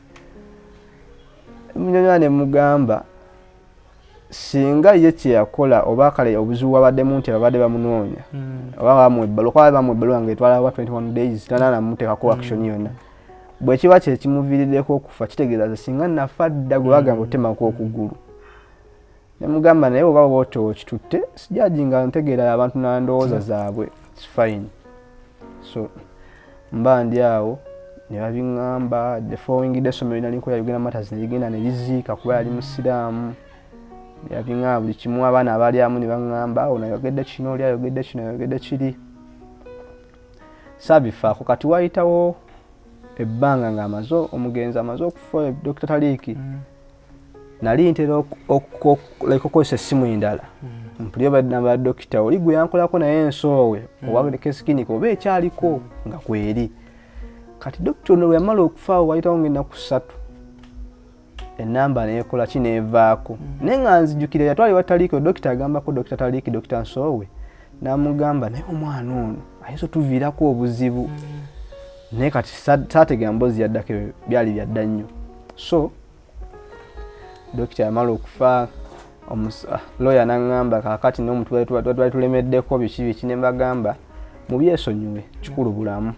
[SPEAKER 2] Munyonyola ne mugamba singa ye kye yakola oba kale obuzibu wabaddemu nti babadde bamunoonya oba bamwebbaluwa ng'etwala wa 21 days tananamuteekako action yonna bwe kiba kye kimuviiriddeko okufa kitegeeza singa nafa dda gwe bagamba otemako okugulu. Ne mugamba naye oba oba okitutte sijajinga ntegeera abantu nandowooza zaabwe it's fine. So mba ndi awo ne babiŋŋamba the following day essomero linaliko ya Uganda Matters ne ligenda ne liziika kuba yali musiraamu. Ne babiŋŋamba buli kimu abaana abaali amu ne baŋŋamba ono ayogedde kino oli ayogedde kino ayogedde kiri. Saabifaako kati wayitawo ebbanga ng'amaze omugenzi amaze okufa Dr. Taliiki. Nali ntera okukozesa essimu endala mpulira badde dokita oli gwe yankolako naye ensoowe owa kesikiniika oba ekyaliko nga kweri. Kati dokita ono lwe yamala okufaawo wayitawo ng'ennaku 3 ennamba neekola ki neevaako naye nga nzijjukira yatwalibwa Taliiki dokita agambako Dr. Taliiki Dr. Nsoowe n'amugamba naye omwana ono ayinza otuviirako obuzibu naye kati saategeera mboozi yaddako byali byadda nnyo. So dokita yamala okufa lawyer n'aŋŋamba kaakati n'omuntu twali tulemeddeko biki ne mbagamba mubyesonyiwe kikulu bulamu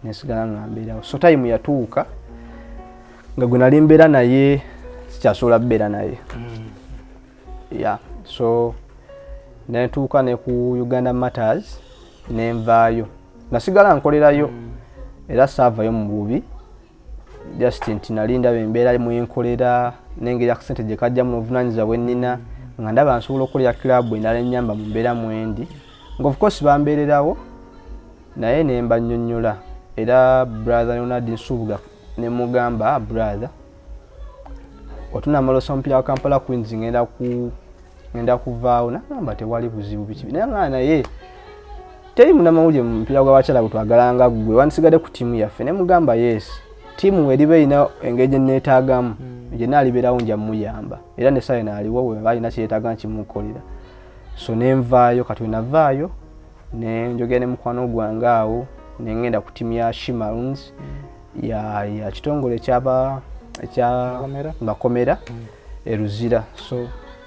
[SPEAKER 2] nesigala nga mbeerawo. So time yatuuka nga gwe nali mbeera naye sikyasobola bbeera naye. So netuuka ne ku Uganda Matters nenvaayo nasigala nkolerayo era saavayo mu bubi just nti nali ndaba embeera mwenkolera n'engeri akasente gye kajjamu n'obuvunaanyizibwa bwe nnina nga ndaba nsobola okukolera club endala ennyamba mu mbeera mwendi nga of course bambeererawo naye ne mbannyonnyola era brother Leonard Nsubuga ne mugamba brother otunamala omupiira wa Kampala Queens ngenda kuvaawo n'agamba tewali buzibu biki naye teri munamawulire mu mupiira gw'abakyala bwe twagalanga gwe wansigadde ku ttiimu yaffe ne mugamba yes ttiimu eriba erina engeri gye neetaagamu gye naalibeerawo nja muyamba era ne sayo naaliwo bwe balina kyeyeetaaga nkimukolera. So nenvaayo kati we navaayo ne njogera ne mukwano gwange awo ne ngenda ku ttiimu ya Shimaruns ya kitongole ekya Makomera Eruzira. So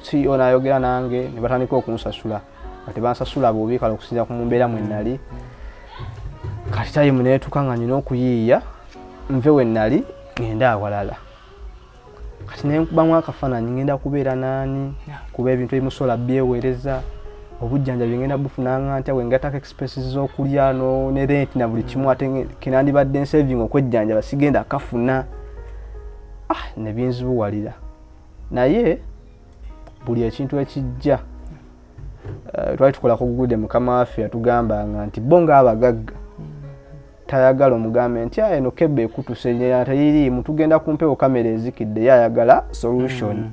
[SPEAKER 2] CEO n'ayogera nange ne batandika okunsasula kati bansasula bubi kale okusinza ku mbeera mwe nali. Kati time neetuuka nga nina okuyiiya nve we nali ngenda awalala kati nenkubamu akafaananyi ngenda kubeera naani kuba ebintu ebimusobola byeweereza obujjanjabi ngenda bufunanga ntya wengatako expenses z'okulya ne rent na buli kimu ate kenandibadde ensaving okwejjanjaba sigenda akafuna ne binzibuwalira naye buli ekintu ekijja twali tukolako gude mukama waffe yatugambanga nti bo ng'abagagga tayagala omugambe nti eno kebbe ekutusenyera tayiri mutugenda kumpewo kamera ezikidde yayagala solution.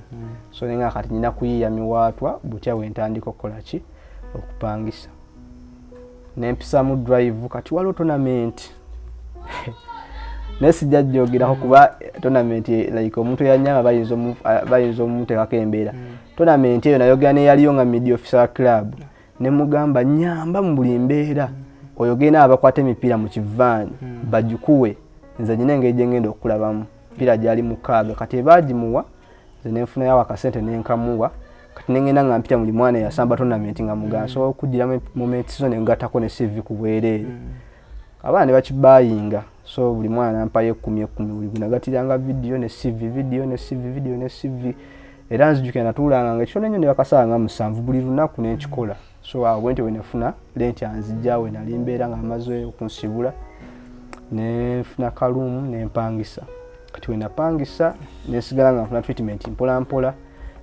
[SPEAKER 2] So nenga kati nina kuyiya miwaatwa butya wentandika okukola ki okupangisa nempisa mu drive kati waliwo tournament nesijja jjogeraho kuba tournament like omuntu yanyama bayinza omuteekako embeera tournament eyo nayogera ne yaliyo nga media officer club ne mugamba nyamba mu buli mbeera oyogena abakwata emipiira mu kivaani bajikuwe nze nyina engeri gye ngenda okulabamu mpira gyali mukaaga kati baagimuwa nze nenfunayo akasente nenkamuwa kati nengenda nga mpita muli mwana yasamba tournament nga muganso okugiramu moment zo nengatako ne CV ku bwereere abaana ne bakibayinga. So buli mwana nampayo 10 buli gunagatiranga video ne CV era nzijukira natuulanga nga ekitono nnyo ne bakasanga 7 buli lunaku n'ekikola. So wente we nefuna lenti anzijja we nali mbeera nga amaze okunsibula nefuna kalumu nempangisa kati we napangisa nesigala nga nfuna treatment mpola mpola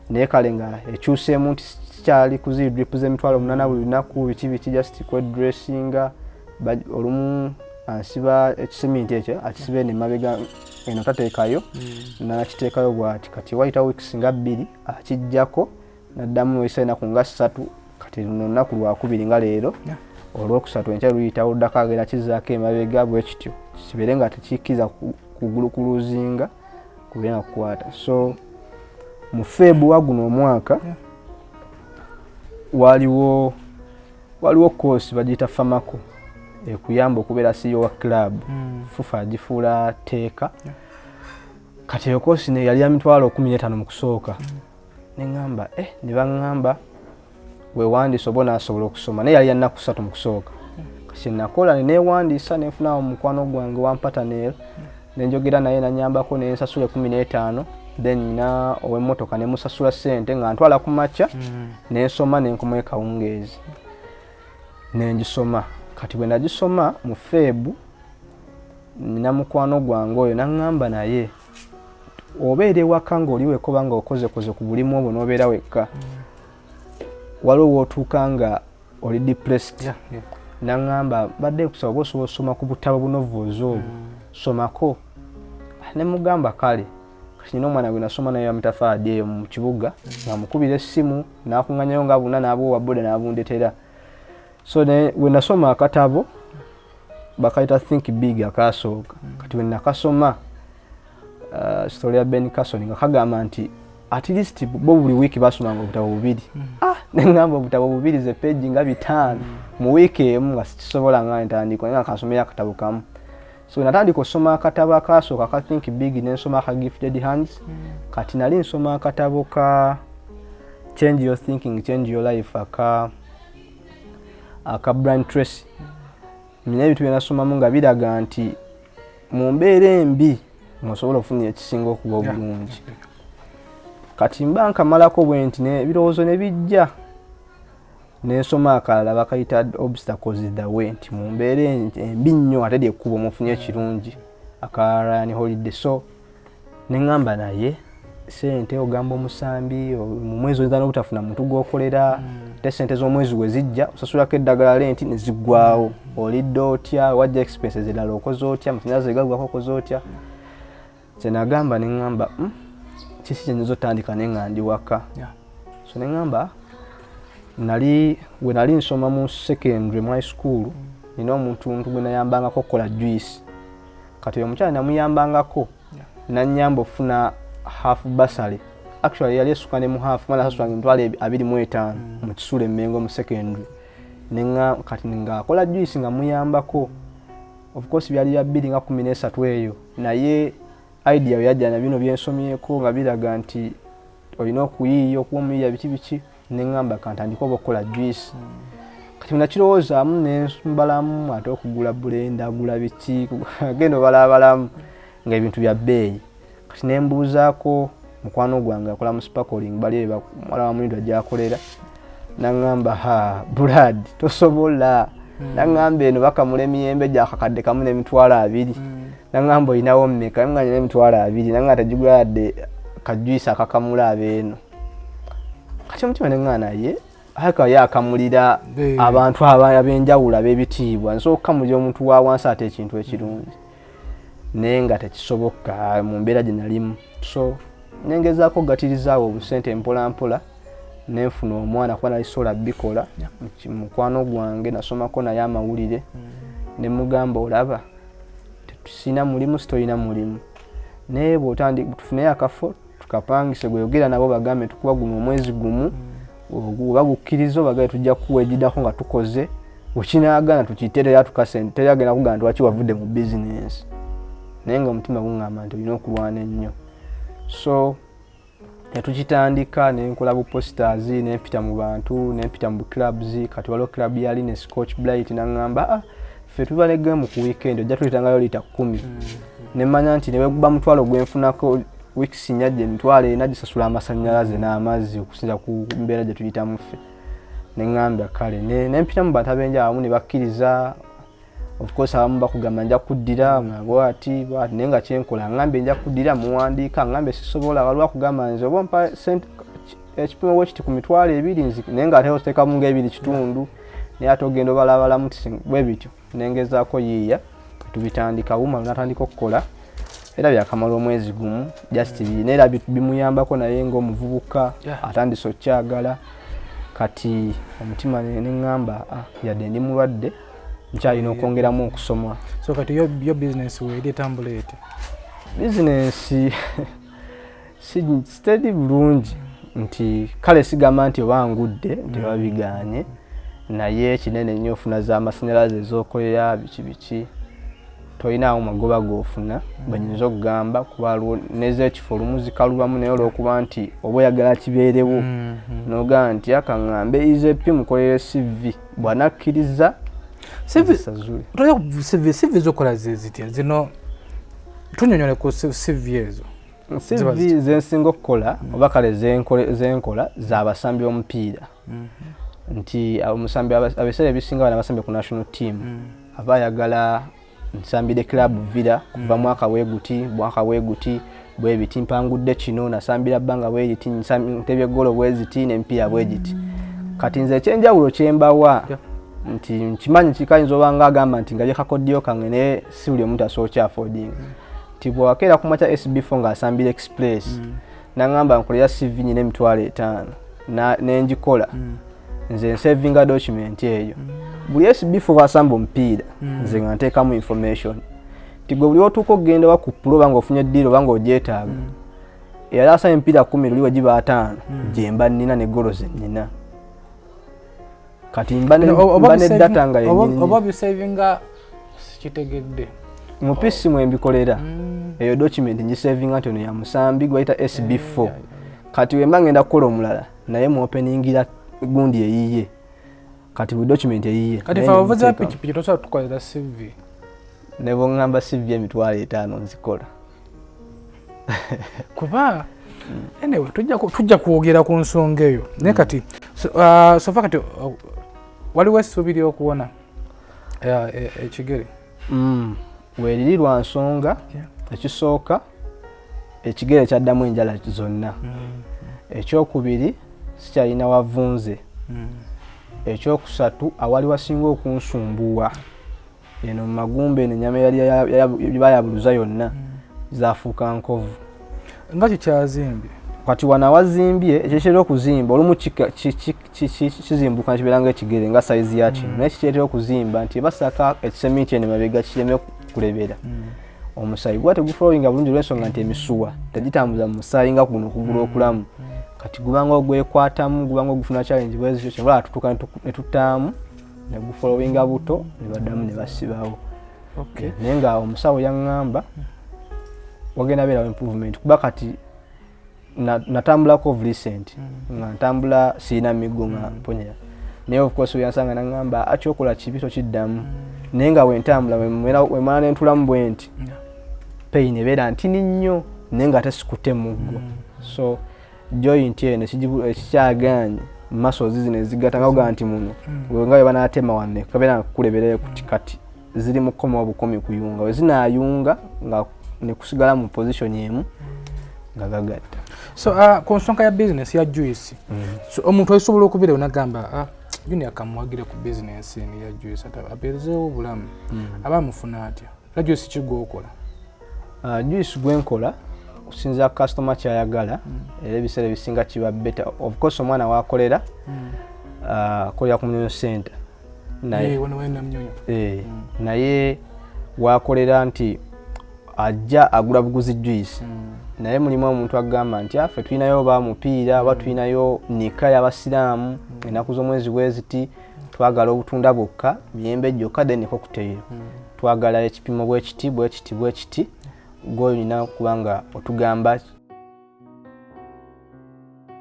[SPEAKER 2] naye kale nga ekyuseemu nti kyali kuzi drip z'emitwalo 8 buli lunaku biki just kwedressinga olumu ansiba ekisementi ekyo akisibe ne mabega eno tateekayo nakiteekayo bwati kati wayita weeks nga 2 akijjako naddamu esaina ku nga 3 kati luno nnaku lwakubiri nga leero olwokusatu enkya luyita oddako agenda kizaako emabega bwe kityo kibeere nga tekiikkiza kugulukuluzinga kubeere nga kukwata. So mu February guno omwaka waliwo course bagiyita famako ekuyamba okubeera CEO wa club fufa agifuula teeka. Kati eyo course ne yali ya mitwalo 15 mu kusooka. Ne ngamba ne baŋŋamba weewandiisa oba onaasobola okusoma naye yali ya nnaku 3 mu kusooka. Kati nakola ne neewandiisa ne nfuna mukwano gwange wampatanero ne njogera naye nanyambako ne nsasula 15 then nina ow'emmotoka ne musasula ssente nga ntwala ku makya ne nsoma ne nkomayo kawungeezi ne ngisoma. Kati bwe nagisoma mu Febu nina mukwano gwange oyo naŋŋamba naye obeera ewaka ng'oli wekoba nga okozekoze ku bulimu obwo n'obeera wekka waliwo wootuuka nga oli depressed. Naŋŋamba badde kusaba oba osobola osoma ku butabo bunovoozi obwo somako. Ne mugamba kale kati nina omwana gwe nasoma naye amutafaadi eyo mu kibuga nga mukubira essimu n'akuŋŋanyayo nga buna n'abuwa boda n'abundetera. So we nasoma akatabo bakayita Think Big akaasooka. Kati we nakasoma story ya Ben Carson nga kagamba nti at least bo buli wiiki basomanga obutabo bubiri. Nengamba obutabo bubiri ze page nga 5 mu wiiki emu nga sikisobola nga ntandiko nga kansomera akatabo kamu. So natandika osoma akatabo akaasooka ka Think Big ne nsoma ka Gifted Hands. Kati nali nsoma akatabo ka Change Your Thinking, Change Your Life aka Brian Tracy. Nina ebintu bye nasomamu nga biraga nti mu mbeera embi musobola okufuna ekisinga okuba obulungi. Kati mba nkamalako bwe nti ebirowoozo ne bijja ne nsoma akalala bakayita Obstacles is the Way nti mu mbeera embi nnyo ate lyekkubo mufunye ekirungi aka Ryan Holiday. So ne ngamba naye sente ogamba omusambi mu mwezi oyinza n'obutafuna muntu gw'okolera te sente z'omwezi we zijja osasulako eddagala lenti ne ziggwawo olidde otya wajja expenses endala okoze otya amasannyalaze gaggwako okoze otya. Kye nagamba ne ngamba kiki kye nnyinza otandika naye nga ndi waka. So ne ngamba we nali nsoma mu secondary mu high school nina omuntu gwe nayambangako okukola juice. Kati oyo omukyala namuyambangako nannyamba ofuna half basale. Actually yali essuka ne mu half mala sasula emitwalo 25 mu Kisule Mmengo mu secondary. Nenga kati nga akola juice nga muyambako. Of course byali bya 2013 eyo naye idea yajja na bino byensomyeko nga biraga nti olina okuyiiya okuwumiya biki nengamba kantandika okukola juice. Kati nakirowoozamu ne mbalamu ate okugula blender agula biki agenda balabalamu nga ebintu bya bbeeyi. Kati ne mbuuzaako mukwano gwange akola mu sparkling bali mwala wa mwindo gyakolera nangamba Brad tosobola nangamba eno bakamula emiyembe gyakakadde kamu n'emitwalo 2 nangamba oyinawo mmeka nga nyina emitwalo 2 nangamba tegiguladde kajuisa akakamula abeeno. Kati omutima nengana ye haka yakamulira abantu ab'enjawulo ab'ebitiibwa nsooka kamulira omuntu wa wansi ate ekintu ekirungi naye nga tekisoboka mu mbeera gye nalimu. So nengezaako gatirizawo obusente mpola mpola nenfuna omwana kuba nalisobola bikola mukwano gwange nasomako naye amawulire ne mugamba olaba tetusina mulimu sitoyina mulimu naye bw'otandika tufuneyo akafo tukapangise gweyogera nabo bagambe tukuba gumu omwezi gumu oba gukkiriza obagambe tujja kuwa egiddako nga tukoze wekinaagana tukiterera tukasente teragenda kugamba nti waki wavudde mu bizinensi naye nga omutima guŋŋamba nti olina okulwana ennyo. So tukitandika nenkola bu posters nempita mu bantu nempita mu clubs. Kati waliwo club yali ne Scotch Bright nangamba ffe tuba ne game ku weekend ojja tulitangayo lita 10 nemmanya nti ne bweguba mutwalo gwenfunako weeks nyajja emitwalo 4 gisasula amasannyalaze n'amazzi okusinza ku mbeera gye tuyitamu ffe. Nengamba kale nempita mu bantu abenjawulo ne bakkiriza. Of course abamu bakugamba nja kuddira bwati naye nga kyenkola ngambe nja kuddira muwandiika ngambe sisobola waliwo akugamba nze oba mpa ekipimo bwe kiti ku mitwalo 2 naye nga ate oteekamu nga 2.5 naye ate ogenda obalabalamu bwe bityo nengezaako yiiya tubitandika wuma natandika okukola era byakamala omwezi gumu just neera bimuyambako naye ng'omuvubuka atandise okyagala kati omutima neŋŋamba yadde ndi mulwadde nkyalina okwongeramu okusoma.
[SPEAKER 5] So kati yo business weeri etambula eti?
[SPEAKER 2] Bizinensi siteri bulungi nti kale sigamba nti oba ngudde nti oba biganye naye kinene nnyo ofuna z'amasannyalaze ez'okolera biki tolinaawo magoba g'ofuna banyinza okugamba kuba n'ez'ekifo olumu zikalubamu naye olw'okuba nti oba oyagala kibeerewo n'ogamba nti akaŋŋambe izep mukolere CV bw'anakkiriza
[SPEAKER 5] CV zokola zezitya zino tunyonyole ku CV ezo?
[SPEAKER 2] CV zensinga okukola oba kale zenkola z'abasambi b'omupiira nti omusambi abiseera ebisinga bana basambi ku national team aba ayagala nsambire club Villa kuva mwaka weguti bwe biti mpangudde kino nasambira bbanga bwe biti ntebye golo bwe ziti n'empiira bwe giti kati nze ekyenjawulo kyembawa nti nkimanyi kikayinza obanga agamba nti nga byekakoddeyo kange naye si buli omuntu asobola affording nti bw'akeera ku makya SB4 ng'asambira express n'angamba nkolera CV nyina $5,000 n'engikola nze nsavinga document eyo buli SB4 bw'asamba omupiira nze nga nteekamu information nti gwe buli otuuka okugenda wa ku pulo oba ng'ofunye eddiiro oba ng'ogyetaaga era asaba emipiira 10 luli wegiba 5 gye mba nnina ne golo ze nnina kati mba ne data nga yennyini
[SPEAKER 5] oba bisavinga kitegedde
[SPEAKER 2] mu PC mwe mbikolera eyo document ngisavinga nti ono ya musambi gwayita SB4 kati wemba ngenda kukola omulala naye mu openingira gundi eyiye kati bu document eyiye
[SPEAKER 5] kati fa ovuza pikipiki tosobola tukolera CV
[SPEAKER 2] nebo ngamba CV $5,000 nzikola
[SPEAKER 5] kuba anyway tujja kwogera ku nsonga eyo naye kati sofa kati waliwo essuubiri okuwona ekigere
[SPEAKER 2] weeriri lwa nsonga ekisooka ekigere kyaddamu enjala zonna ekyokubiri sikyalina wavunze ekyokusatu awali wasinga okunsumbuwa eno mu magumba eno ennyama yali bayabuluza yonna zafuuka nkovu
[SPEAKER 5] nga kikyazimbye
[SPEAKER 2] kati wano awazimbye ekyekitera okuzimba olumu kizimbuka nekibeera ngaekigere nga sayizi ya kino naye kikitera okuzimba nti basaka ekisemi kyene mabega kireme kulebera omusayi gwa tegufulowinga bulungi olw'ensonga nti emisuwa tegitambuza mu musaayi nga kuno okugulu okulamu kati gubanga ogwekwatamu gubanga ogufuna challenge bwezikyo kyebala tutuuka ne tutaamu ne gufolowinga buto ne baddamu ne basibawo naye nga omusawo yaŋŋamba wagenda beerawo improvement kuba kati natambulako of recent nga ntambula siina miggo nga mponyera naye of course yansanga naŋŋamba akyokola kibi tokiddamu naye nga wentambula wemala nentulamu bwe nti pain ebeera ntini nnyo naye nga tesikutte muggo so joint eno ekikyaganye muscles zino ezigata nga ogamba nti muno nga bwe banaatema wanne kabeera kuleberere kuti kati ziri mu kukoma obukomi kuyunga we zinaayunga nga ne kusigala mu position emu nga gagatta.
[SPEAKER 5] So ku nsonga ya business ya juice so omuntu asobola okubeera onagamba juni akamwagire ku business eni ya juice abeerezeewo obulamu aba amufuna atya la juice kigwokola?
[SPEAKER 2] Juice gwenkola okusinza customer kyayagala era ebiseera ebisinga kiba better of course omwana wakolera akolera ku Munyonyo Center naye wakolera nti ajja agula buguzi juice naye mulimu omuntu agamba nti affe tulinayo oba mupiira oba tulinayo nika y'abasiraamu ennaku z'omwezi bweziti twagala obutunda bwokka miyembe gyokka then cocktail twagala ekipimo bwekiti gw'olina kubanga otugamba.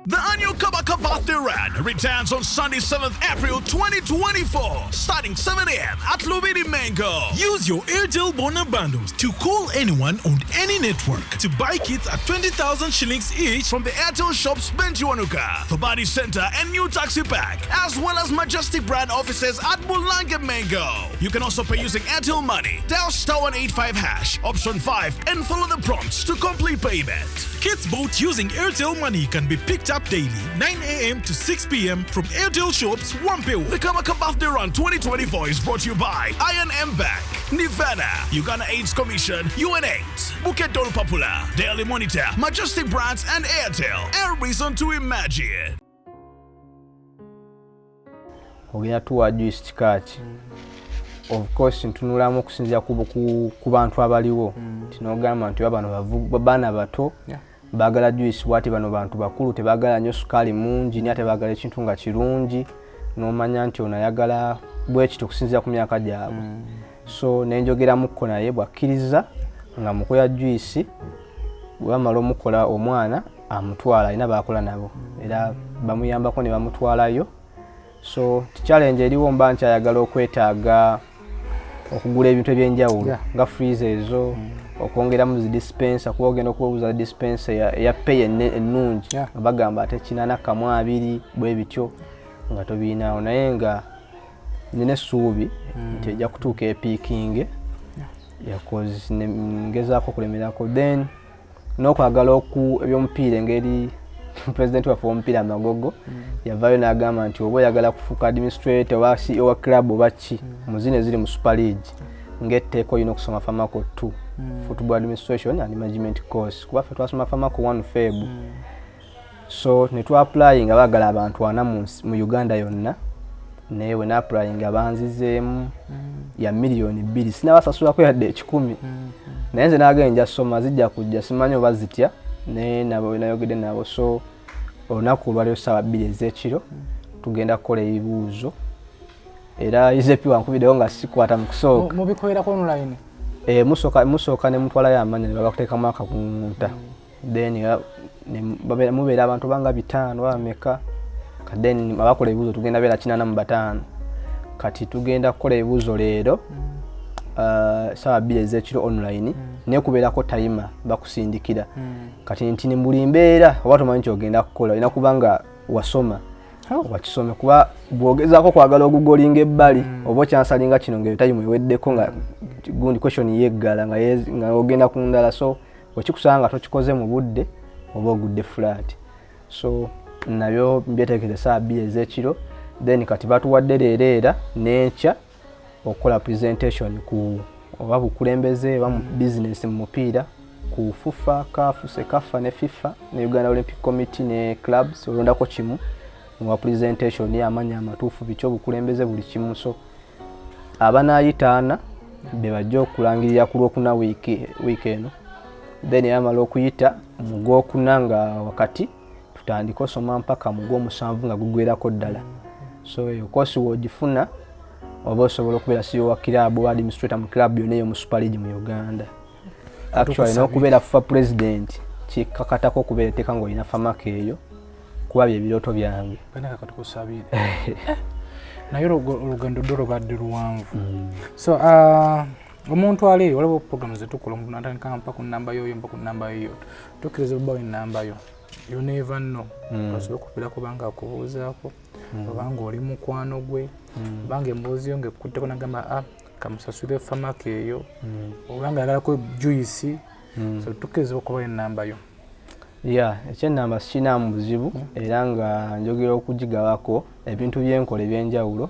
[SPEAKER 3] The annual Kabaka Birthday Rad returns on Sunday, 7th April 2024, starting 7 a.m. at Lubidi Mango. Use your Airtel Bona bundles to call anyone on any network to buy kits at 20,000 shillings each from the Airtel shops Benjuanuka, the Body Center and New Taxi Pack, as well as Majestic brand offices at Bulanga Mango. You can also pay using Airtel Money. Dial *185# option 5 and follow the prompts to complete payment. Kits bought using Airtel Money can be picked up daily 9 a.m. to 6 p.m. from Airtel Shops, Wampewu. The Kamaka Birthday Run 2024 is brought to you by Iron M Bank, Nirvana, Uganda AIDS Commission, UNAIDS, Bukit Dolu Popular, Daily Monitor, Majestic Brands, and Airtel. A reason to imagine.
[SPEAKER 2] Ogenda tuwa juice kikaaki. Of course ntunulamu okusinzira ku bantu abaliwo. Tinogamba nti abana baana bato baagala juice bwati bano bantu bakulu tebaagala nnyo sukaali mungi ni ate baagala ekintu nga kirungi n'omanya nti onayagala bwekiti okusinzira ku myaka gyabwe. So nenjogeramuko naye bwakkiriza nga mukola juice bwamala omukola omwana amutwala ina baakola nabo era bamuyambako ne bamutwalayo. So challenge eriwo mba nkyayagala okwetaaga okugula ebintu ebyenjawulo nga freezer ezo okwongeramu zi dispenser kuba ogenda okubuuza dispenser ya pay ennungi bagamba ate kinana kamu abiri bwe bityo nga tobiinawo naye nga nina essuubi nti ejja kutuuka epiikinge yakoze ngezaako okulemerako then n'okwagala ebyomupiira engeri president waffe omupiira amagogo yavaayo n'agamba nti oba oyagala kufuuka administrator oba CEO wa club oba ki mu zino eziri mu Super League ng'etteeka olina okusoma Pharmaco 2 football administration and management course kuba ffe twasoma Pharmaco 1 Feb. So ne twapply nga baagala abantu 4 mu Uganda yonna naye we naapply nga banzizeemu ya million 2 sinabasasula yadde 10 naye nze naagenda soma zijja kujja simanyi oba zitya naye nabo nayogedde nabo. So olunaku lwaliyo ssaawa 2 ez'ekiro tugenda kukola ebibuuzo era izepi wankubiddewo nga sikwata mu kusooka
[SPEAKER 5] mubikolera online
[SPEAKER 2] musooka ne mutwalayo amanya ne babakuteekamu akakunta then mubeera abantu banga 5 bameka then abakola ebibuuzo tugenda beera 85 kati tugenda kukola ebibuuzo leero ssaawa 2 ez'ekiro online naye kubeerako tayima bakusindikira kati nti ne buli mbeera oba tomanyi kyogenda kukola olina kuba nga wasoma wakisome kuba bwogezaako kwagala ogugolinga ebbali oba okyansalinga kino nga tayima eweddeko nga gundi question yeggala nga ogenda ku ndala. So wekikusanga nga tokikoze mu budde oba ogudde flat. So nabyo mbyeteekeza ssaawa 2 ez'ekiro then kati batuwadde leero era n'enkya okukola presentation ku oba bukulembeze oba mu business mu mupiira ku FUFA, CAF, SECAFA ne FIFA ne Uganda Olympic Committee ne clubs olondako kimu mu presentation y'amanya amatuufu bikyo bukulembeze buli kimu. So abanayitaana be bajja okulangirira ku Lwokuna wiiki eno then yamala okuyita mu Gwokuna nga wakati tutandika osoma mpaka mu Gwomusanvu nga gugwerako ddala. So eyo kosi wogifuna oba osobola okubeera CEO wa club oba administrator mu club yonna eyo mu Super League mu Uganda. Actually n'okubeera FUFA president kikakatako okubeera etteeka ng'olina Pharmaco eyo kuba bye birooto byange.
[SPEAKER 5] Katukusabire naye olugendo ddo lubadde luwanvu. So omuntu ali waliwo programu zetukola omuntu natandika mpa ku nnamba yoyo mpa ku nnamba yoyo tukkiriza obawo ennamba yo you never know osobola okubeera kubanga akubuuzaako obanga oli mukwano gwe obanga emboozi yo ng'ekutteko nagamba kamusasule Pharmaco eyo obanga agalako juice. So tukkiriza okubawo ennamba yo.
[SPEAKER 2] Ekyennamba sikinaamu buzibu era nga njogera okugigabako ebintu byenkola ebyenjawulo.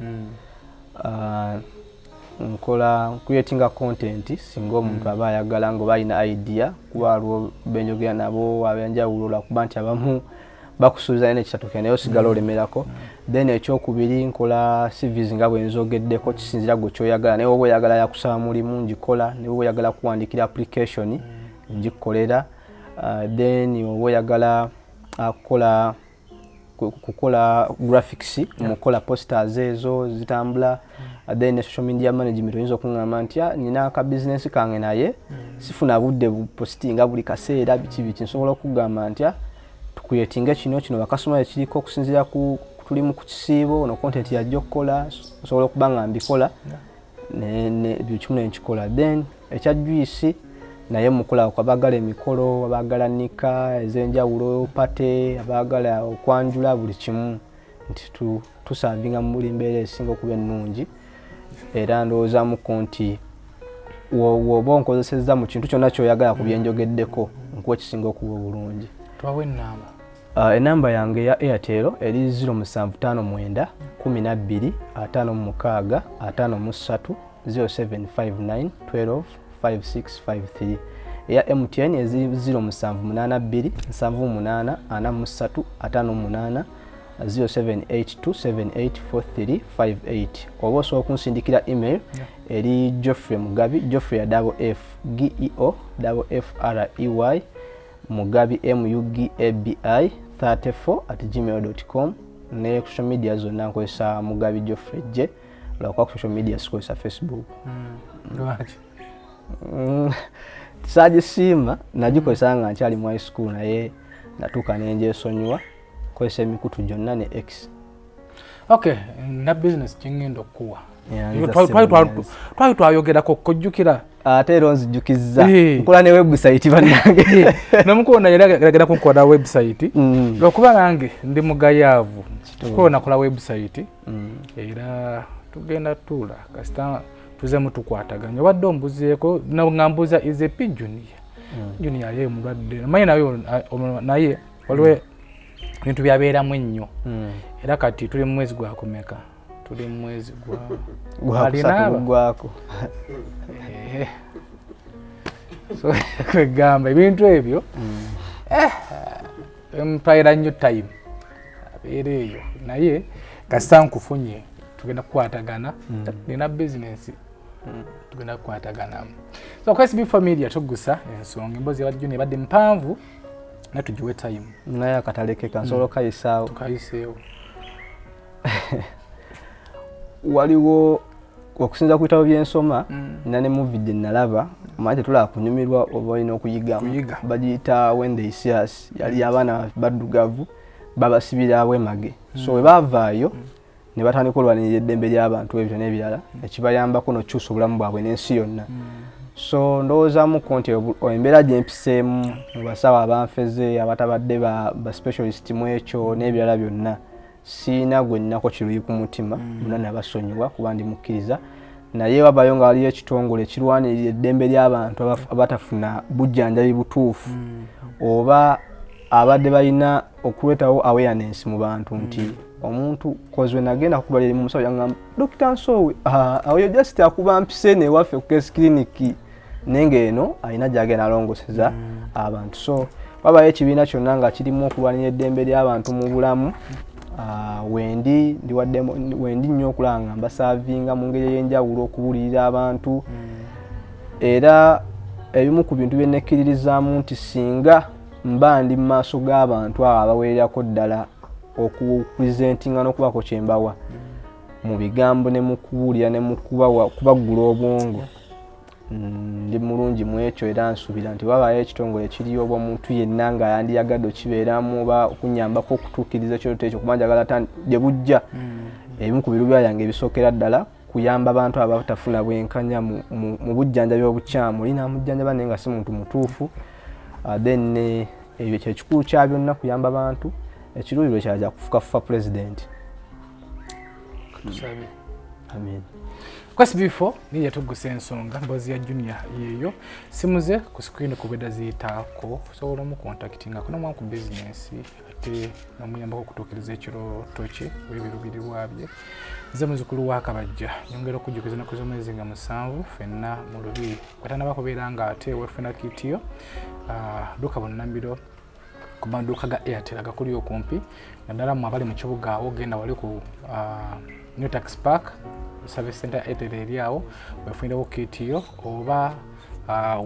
[SPEAKER 2] Nkola creatinga content singa omuntu aba ayagala ng'oba alina idea kuba waliwo benjogera nabo ab'enjawulo lwakuba nti abamu bakusuubiza naye nekitatuuka naye osigala olemerako. Then ekyokubiri nkola CVs nga bwe nzogeddeko kisinzira gwe kyoyagala naye oba oyagala yakusaba mulimu ngikola ne oba oyagala kuwandiikira application ngikukolera. Then oba oyagala kukola graphics mukola posters ezo zitambula. Then social media management oyinza okuŋŋamba nti nina aka business kange naye sifuna budde postinga buli kaseera biki nsobola okugamba nti tukuyetinga kino bakasoma ekiriko okusinzira ku tulimu ku kisiibo ono content yajja okukola osobola okuba nga mbikola byo kimu nenkikola. Then ekya juice naye mukola abaagala emikolo abaagala nika ez'enjawulo pate abaagala okwanjula buli kimu nti tusavinga mu buli mbeera esinga okuba ennungi era ndowoozamuko nti woba onkozesezza mu kintu kyonna kyoyagala ku byenjogeddeko nkuwa ekisinga okuba obulungi.
[SPEAKER 5] Tubawe ennamba
[SPEAKER 2] Enamba yange ya Airtel eri 0759 12 56 53 0759 12 5653. Eya MTN ezi 0782 78 43 58 0782784358. Oba osobola okunsindikira email eri Geoffrey Mugabi, Geoffrey ya double F GEO double FREY Mugabi MUGABI 34@gmail.com. ne social media zonna nkozesa Mugabi Geoffrey J. Lwa social media sikozesa Facebook. Sagisima nagikozesa nga nkyali mu high school naye natuuka nenjesonyiwa kozesa emikutu gyonna ne X.
[SPEAKER 5] Okay, na business kingendo okuwa. Twali twayogerako kujjukira.
[SPEAKER 2] Ate era onzijjukiza nkola ne website bannange.
[SPEAKER 5] Namukoona yalagala kunkola website. Lwokuba nange ndi mugayaavu. Ko nakola website. Era tugenda tula kasita tuze mutukwataganya. Wadde ombuzeeko ngambuza is a junior. Junior ye mulwadde. Manyi naye waliwo bintu byabeeramu ennyo. Era kati tuli mu mwezi gwakomeka. Tuli mu mwezi
[SPEAKER 2] gwako.
[SPEAKER 5] So kwegamba ebintu ebyo mpayira nnyo time abeereeyo naye kasita nkufunye tugenda kukwatagana nina business tugenda kukwataganamu. So kwa SB4 Media Tuggussa Enssonga emboozi yabajjuni ebadde mpanvu naye tugiwe time
[SPEAKER 2] naye akataleke kansolo kayisaawo
[SPEAKER 5] tukayiseewo.
[SPEAKER 2] Waliwo okusinza ku bitabo by'ensoma nina ne movie gye nalaba manje tulaba kunyumirwa oba olina okuyigamu bagiyita When They See Us yali abaana baddugavu babasibira bwemage so we baavaayo ne batandika olwanirira eddembe ly'abantu ebyo n'ebirala ekibayambako n'okukyusa obulamu bwabwe n'ensi yonna. So ndowoozamuko nti embeera gye mpiseemu mu basawo abanfeze abatabadde ba specialist mu ekyo n'ebirala byonna siina gwe nnako kiruyi ku mutima bonna nabasonyiwa kuba ndi mukkiriza naye wabayo nga waliyo ekitongole ekirwanirira eddembe ly'abantu abatafuna bujjanjabi butuufu oba abadde balina okuleetawo awareness mu bantu nti omuntu kozwe nagenda kukubalira mu musawo yangamba Dr. Nsowe oyo just akuba mpise ne waffe ku case clinic nenge eno alina gyagenda alongoseza abantu. So wabayo ekibiina kyonna nga kirimu okulwanira eddembe ly'abantu mu bulamu. Wendi nnyo okulanga mbasaavinga mu ngeri ey'enjawulo okubuulirira abantu era ebimu ku bintu bye nekkiririzaamu nti singa mba ndi mu maaso g'abantu abo abaweererako ddala okupresentinga n'okubako kyembawa mu bigambo ne mu kubuulira ne mu kubaggula obwongo ndi mulungi mu ekyo era nsuubira nti wabayo ekitongole ekiriyo oba omuntu yenna nga yandiyagadde okibeeramu oba okunyambako okutuukiriza ekyoto ekyo kuba njagala gye bujja ebimu ku biru byange ebisookera ddala kuyamba abantu abatafuna bwenkanya mu bujjanjabi obukyamu oli namujjanjaba naye nga si muntu mutuufu then ebyo kyekikulu kya byonna kuyamba abantu ekiruubiriro kyajja kufukafufa pulezidenti. Amen.
[SPEAKER 5] Kwa SB4 Media Tuggussa Enssonga mboozi ya junior yeyo simuze ku screen kubeda ziyitaako sobola omukontaktinga kuna mwa ku business ate namuyambako okutuukiriza ekirooto kye w'ebiruubirirwa bye. Nze muzukulu wa Kabajja nyongera okujjukiza ennaku z'omwezi nga 7 ffenna mu lubiri kwatana bakubeera nga ate wefuna kitiyo duka bonnambiro ku maduuka ga Airtel agakuli okumpi naddala mu abali mu kibuga awo genda wali ku New Tax Park Service Center Airtel awo wefunirawo kitiyo oba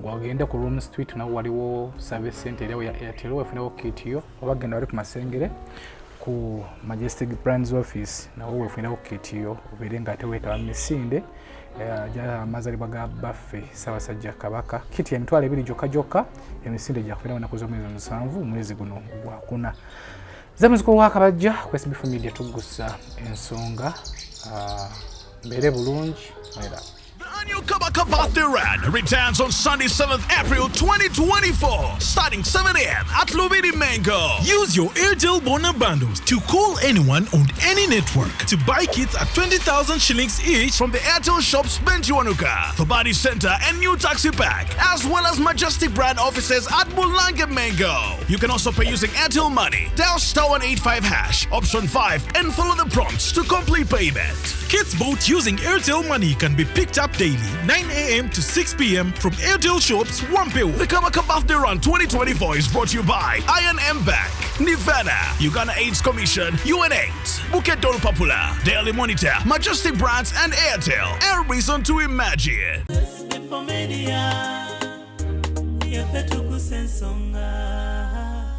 [SPEAKER 5] wagende ku Room Street nawo waliwo Service Center ya Airtel wefunirawo kitiyo oba genda wali ku Masengere ku Majestic Brands Office nawo wefunirawo kitiyo obeere nga ate weetaba misinde ja amazalibwa ga baffe Ssaabasajja Kabaka kiti emitwalo 2 gyokka emisinde gyakufera naku z'omwezi 7 mwezi guno gwakuna. Nze muzukulu wa Kabajja ku SB4 Media Tuggussa Enssonga mbeere bulungi era
[SPEAKER 3] Annual Kabaka Birthday Run returns on Sunday, 7th April 2024, starting 7 a.m. at Lubidi Mango. Use your Airtel Bona bundles to call anyone on any network to buy kits at 20,000 shillings each from the Airtel shops Benjuanuka, Fabadi Center and New Taxi Pack, as well as Majestic brand offices at Bulange Mango. You can also pay using Airtel Money. Dial *185# option 5 and follow the prompts to complete payment. Kits bought using Airtel Money can be picked up daily, 9 a.m. to 6 p.m. from Airtel shops Wampewa. The Kabaka Birthday Run 2024 is brought to you by I&M Bank, Nivana, Uganda AIDS Commission, UNAIDS, Bukit Dolu Popular, Daily Monitor, Majestic Brands and Airtel. A reason to imagine.
[SPEAKER 1] SB4 Media, Tuggussa Enssonga.